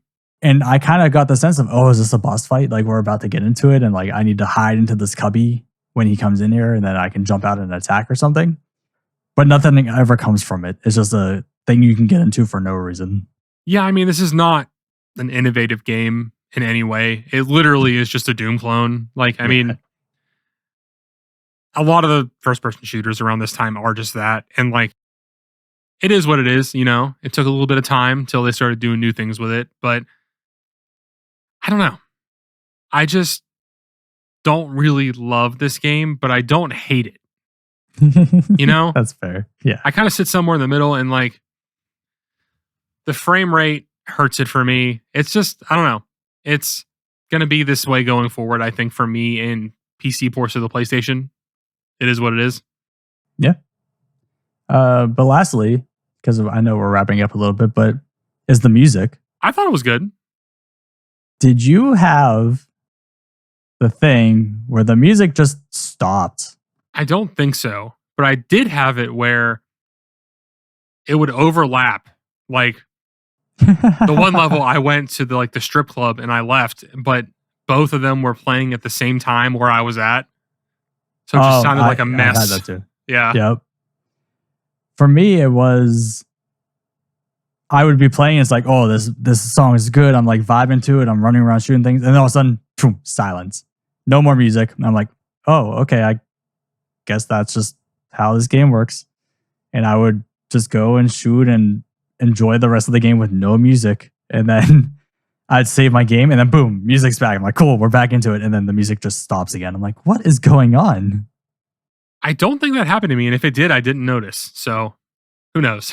And I kind of got the sense of, oh, is this a boss fight? Like we're about to get into it. And like, I need to hide into this cubby when he comes in here and then I can jump out and attack or something. But nothing ever comes from it. It's just a thing you can get into for no reason. Yeah, I mean, this is not an innovative game in any way. It literally is just a Doom clone. Like, I mean, a lot of the first-person shooters around this time are just that. And like, it is what it is, you know. It took a little bit of time till they started doing new things with it, but I don't know. I just don't really love this game, but I don't hate it. You know? That's fair. Yeah. I kind of sit somewhere in the middle, and like the frame rate hurts it for me. It's just, I don't know. It's going to be this way going forward, I think, for me in PC ports of the PlayStation. It is what it is. Yeah. But lastly, because I know we're wrapping up a little bit, but is the music. I thought it was good. Did you have the thing where the music just stopped? I don't think so, but I did have it where it would overlap. Like the one level I went to the strip club and I left, but both of them were playing at the same time where I was at. So it just sounded like a mess. I had that too. Yeah. Yep. For me, it was, I would be playing. It's like, oh, this song is good. I'm like vibing to it. I'm running around shooting things. And then all of a sudden, boom, silence. No more music. And I'm like, oh, okay. I guess that's just how this game works. And I would just go and shoot and enjoy the rest of the game with no music. And then I'd save my game and then boom, music's back. I'm like, cool, we're back into it. And then the music just stops again. I'm like, what is going on? I don't think that happened to me. And if it did, I didn't notice. So who knows?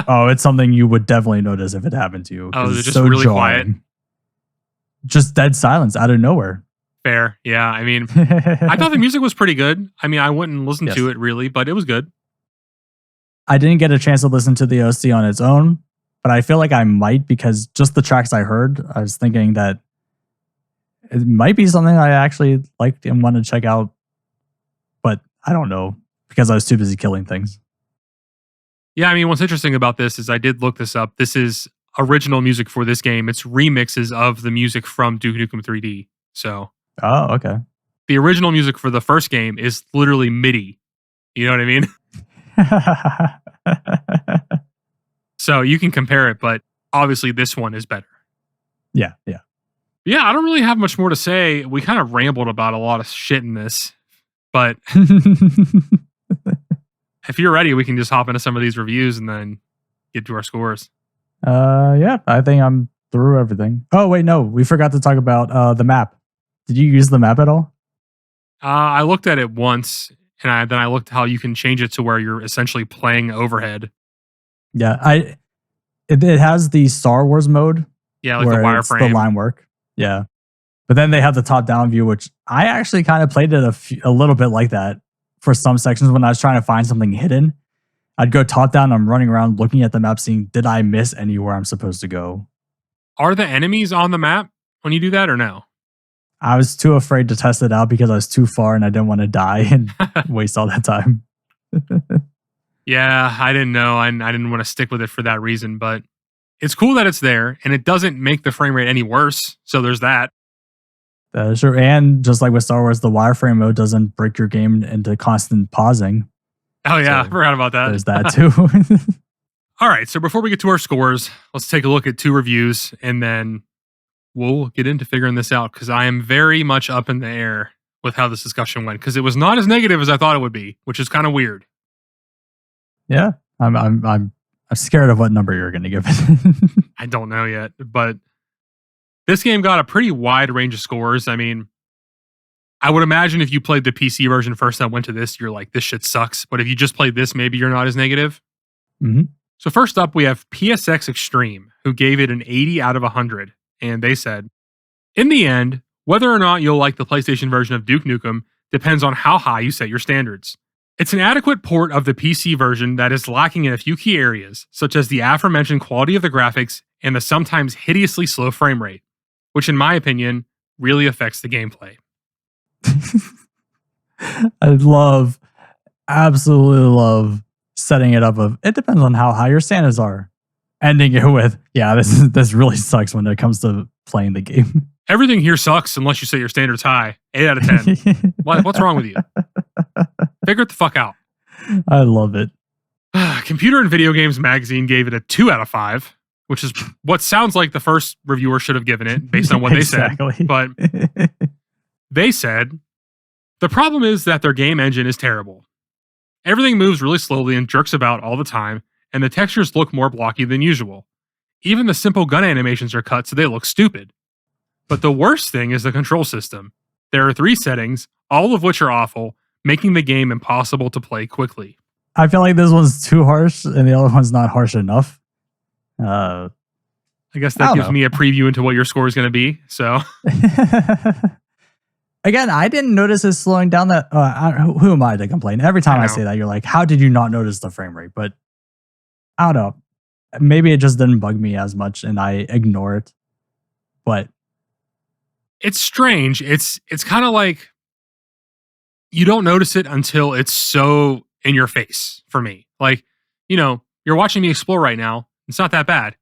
Oh, it's something you would definitely notice if it happened to you. Oh, is it just really quiet? Just dead silence out of nowhere. Fair. Yeah. I mean, I thought the music was pretty good. I mean, I wouldn't listen to it really, but it was good. I didn't get a chance to listen to the OC on its own, but I feel like I might, because just the tracks I heard, I was thinking that it might be something I actually liked and want to check out, but I don't know because I was too busy killing things. Yeah, I mean, what's interesting about this is I did look this up. This is original music for this game. It's remixes of the music from Duke Nukem 3D. So, oh, okay. The original music for the first game is literally MIDI. You know what I mean? So you can compare it, but obviously this one is better. Yeah. Yeah, I don't really have much more to say. We kind of rambled about a lot of shit in this, but if you're ready, we can just hop into some of these reviews and then get to our scores. Yeah, I think I'm through everything. Oh, wait, no, we forgot to talk about the map. Did you use the map at all? I looked at it once, and then I looked how you can change it to where you're essentially playing overhead. Yeah, it has the Star Wars mode. Yeah, like the wireframe. The line work. Yeah. But then they have the top-down view, which I actually kind of played it a little bit like that for some sections when I was trying to find something hidden. I'd go top-down, I'm running around looking at the map, seeing, did I miss anywhere I'm supposed to go? Are the enemies on the map when you do that or no? I was too afraid to test it out because I was too far and I didn't want to die and waste all that time. Yeah, I didn't know. I didn't want to stick with it for that reason, but it's cool that it's there and it doesn't make the frame rate any worse. So there's that. Sure. And just like with Star Wars, the wireframe mode doesn't break your game into constant pausing. Oh, yeah. So I forgot about that. There's that too. All right. So before we get to our scores, let's take a look at 2 reviews and then we'll get into figuring this out because I am very much up in the air with how this discussion went because it was not as negative as I thought it would be, which is kind of weird. Yeah. I'm scared of what number you're going to give it. I don't know yet, but this game got a pretty wide range of scores. I mean, I would imagine if you played the PC version first and went to this, you're like, this shit sucks. But if you just played this, maybe you're not as negative. Mm-hmm. So first up, we have PSX Extreme, who gave it an 80 out of 100. And they said, in the end, whether or not you'll like the PlayStation version of Duke Nukem depends on how high you set your standards. It's an adequate port of the PC version that is lacking in a few key areas, such as the aforementioned quality of the graphics and the sometimes hideously slow frame rate, which in my opinion, really affects the gameplay. I absolutely love setting it up of, it depends on how high your standards are. Ending it with, yeah, this really sucks when it comes to playing the game. Everything here sucks unless you set your standards high. 8 out of 10. What's wrong with you? Figure it the fuck out. I love it. Computer and Video Games Magazine gave it a 2 out of 5, which is what sounds like the first reviewer should have given it based on what they said. But they said, the problem is that their game engine is terrible. Everything moves really slowly and jerks about all the time, and the textures look more blocky than usual. Even the simple gun animations are cut so they look stupid. But the worst thing is the control system. There are 3 settings, all of which are awful, making the game impossible to play quickly. I feel like this one's too harsh and the other one's not harsh enough. I guess that gives me a preview into what your score is going to be. So, again, I didn't notice it slowing down. That who am I to complain? Every time I say that, you're like, "How did you not notice the frame rate?" But I don't know. Maybe it just didn't bug me as much, and I ignore it. But it's strange. It's kind of like you don't notice it until it's so in your face. For me, like, you're watching me explore right now. It's not that bad.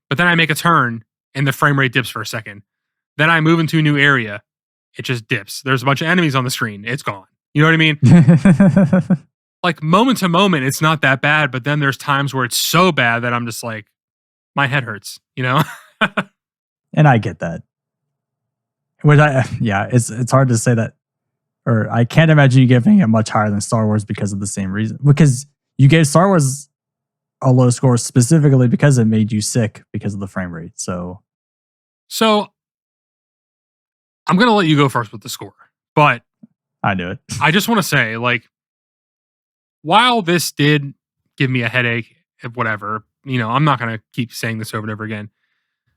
But then I make a turn and the frame rate dips for a second. Then I move into a new area. It just dips. There's a bunch of enemies on the screen. It's gone. You know what I mean? Like, moment to moment, it's not that bad. But then there's times where it's so bad that I'm just like, my head hurts, And I get that. Which it's hard to say that. Or I can't imagine you giving it much higher than Star Wars because of the same reason. Because you gave Star Wars a low score specifically because it made you sick because of the frame rate. So I'm going to let you go first with the score, but I knew it. I just want to say, like, while this did give me a headache, whatever, I'm not going to keep saying this over and over again.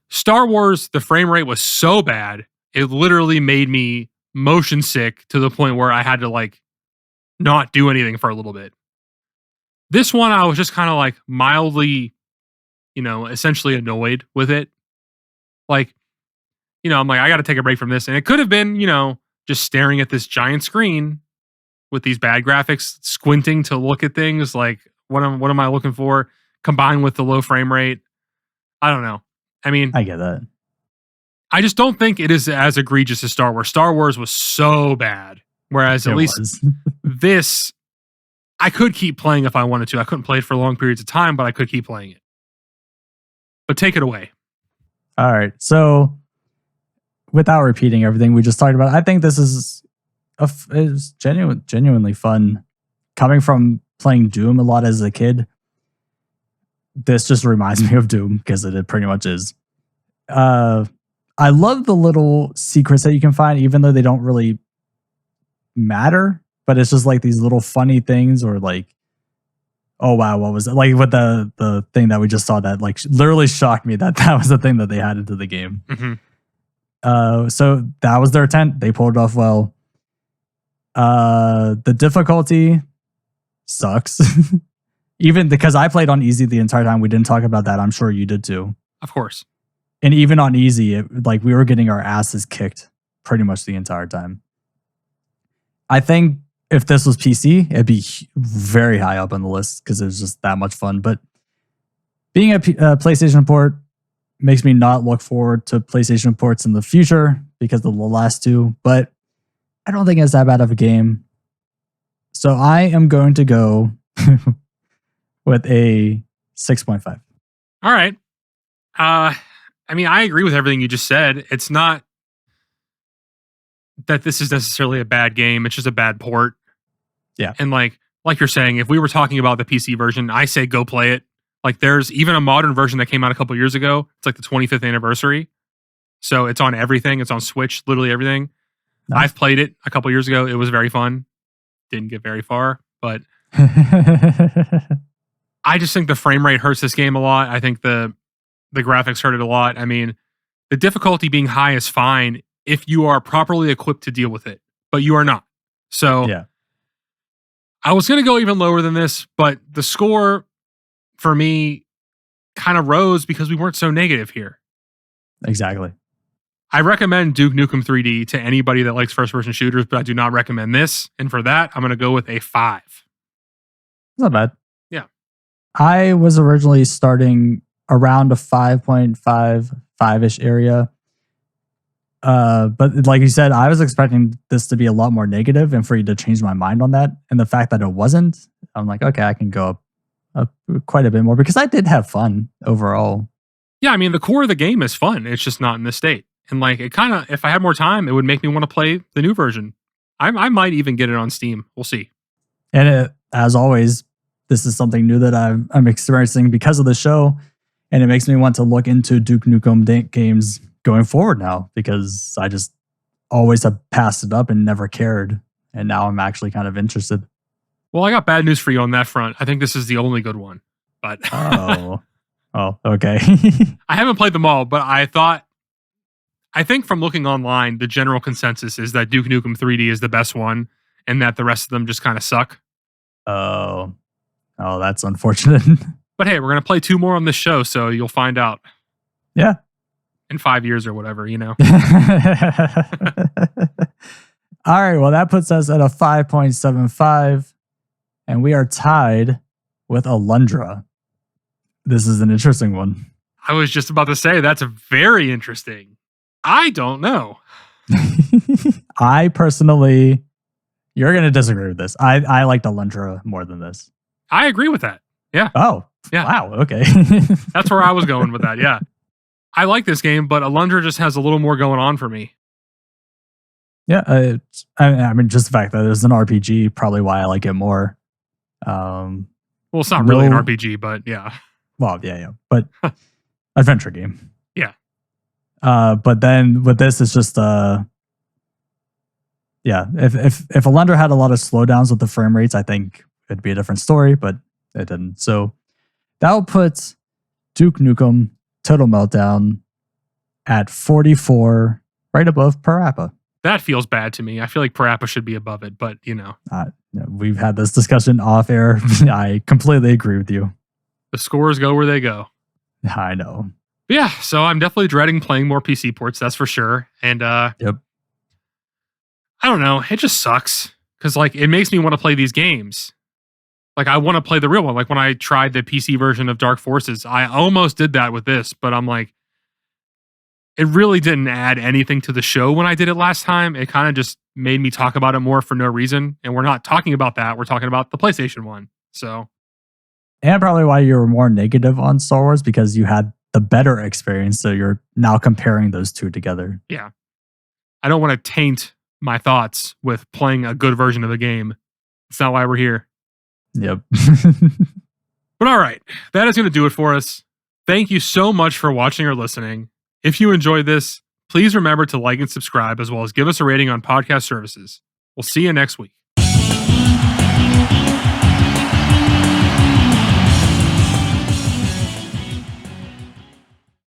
Star Wars, the frame rate was so bad, it literally made me motion sick to the point where I had to, like, not do anything for a little bit. This one, I was just kind of like mildly, essentially annoyed with it. Like, I'm like, I got to take a break from this. And it could have been, just staring at this giant screen with these bad graphics, squinting to look at things. Like, what am I looking for? Combined with the low frame rate. I don't know. I mean, I get that. I just don't think it is as egregious as Star Wars. Star Wars was so bad. Whereas at least this, I could keep playing if I wanted to. I couldn't play it for long periods of time, but I could keep playing it. But take it away. All right. So, without repeating everything we just talked about, I think this is genuinely fun. Coming from playing Doom a lot as a kid, this just reminds me of Doom because it pretty much is. I love the little secrets that you can find, even though they don't really matter. But it's just like these little funny things, or like, oh wow, what was it? Like with the thing that we just saw that like literally shocked me that was the thing that they had into the game. Mm-hmm. So that was their intent. They pulled it off well. The difficulty sucks. Even because I played on easy the entire time. We didn't talk about that. I'm sure you did too. Of course. And even on easy, like we were getting our asses kicked pretty much the entire time. I think if this was PC, it'd be very high up on the list because it was just that much fun. But being a PlayStation port makes me not look forward to PlayStation ports in the future because of the last two. But I don't think it's that bad of a game. So I am going to go with a 6.5. All right. I mean, I agree with everything you just said. It's not that this is necessarily a bad game. It's just a bad port. Yeah. And like you're saying, if we were talking about the PC version, I say go play it. Like there's even a modern version that came out a couple years ago. It's like the 25th anniversary. So it's on everything. It's on Switch, literally everything. Nice. I've played it a couple years ago. It was very fun. Didn't get very far, but I just think the frame rate hurts this game a lot. I think the graphics hurt it a lot. I mean, the difficulty being high is fine if you are properly equipped to deal with it, but you are not. So yeah. I was going to go even lower than this, but the score for me kind of rose because we weren't so negative here. Exactly. I recommend Duke Nukem 3D to anybody that likes first-person shooters, but I do not recommend this. And for that, I'm going to go with a 5. It's not bad. Yeah. I was originally starting around a 5.5, 5-ish area. But like you said, I was expecting this to be a lot more negative and for you to change my mind on that. And the fact that it wasn't, I'm like, okay, I can go up quite a bit more because I did have fun overall. Yeah, I mean, the core of the game is fun. It's just not in this state. And like, it kind of, if I had more time, it would make me want to play the new version. I might even get it on Steam. We'll see. And as always, this is something new that I'm experiencing because of the show, and it makes me want to look into Duke Nukem games going forward now, because I just always have passed it up and never cared, and now I'm actually kind of interested. Well, I got bad news for you on that front. I think this is the only good one, but Oh, okay. I haven't played them all, but I think from looking online, the general consensus is that Duke Nukem 3D is the best one, and that the rest of them just kind of suck. Oh, that's unfortunate. But hey, we're going to play 2 more on this show, so you'll find out. Yeah. In 5 years or whatever, you know. All right, well, that puts us at a 5.75, and we are tied with Alundra. This is an interesting one. I was just about to say, that's very interesting. I don't know. I personally, you're going to disagree with this. I liked Alundra more than this. I agree with that. Yeah. Oh, yeah. Wow. Okay. That's where I was going with that. Yeah. I like this game, but Alundra just has a little more going on for me. Yeah. I mean, just the fact that it's an RPG, probably why I like it more. Well, it's not really an RPG, but yeah. Well, yeah. But adventure game. Yeah. But then with this, it's just yeah. If Alundra had a lot of slowdowns with the frame rates, I think it'd be a different story, but it didn't. So that will put Duke Nukem Total Meltdown at 44, right above Parappa. That feels bad to me. I feel like Parappa should be above it, but you know. We've had this discussion off air. I completely agree with you. The scores go where they go. I know. Yeah, so I'm definitely dreading playing more PC ports, that's for sure. And yep. I don't know, it just sucks. Because like it makes me want to play these games. Like I want to play the real one. Like when I tried the PC version of Dark Forces, I almost did that with this, but I'm like, it really didn't add anything to the show when I did it last time. It kind of just made me talk about it more for no reason. And we're not talking about that. We're talking about the PlayStation one. So. And probably why you were more negative on Star Wars, because you had the better experience. So you're now comparing those two together. Yeah. I don't want to taint my thoughts with playing a good version of the game. It's not why we're here. Yep. But all right, that is going to do it for us. Thank you so much for watching or listening. If you enjoyed this, please remember to like and subscribe, as well as give us a rating on podcast services. We'll see you next week.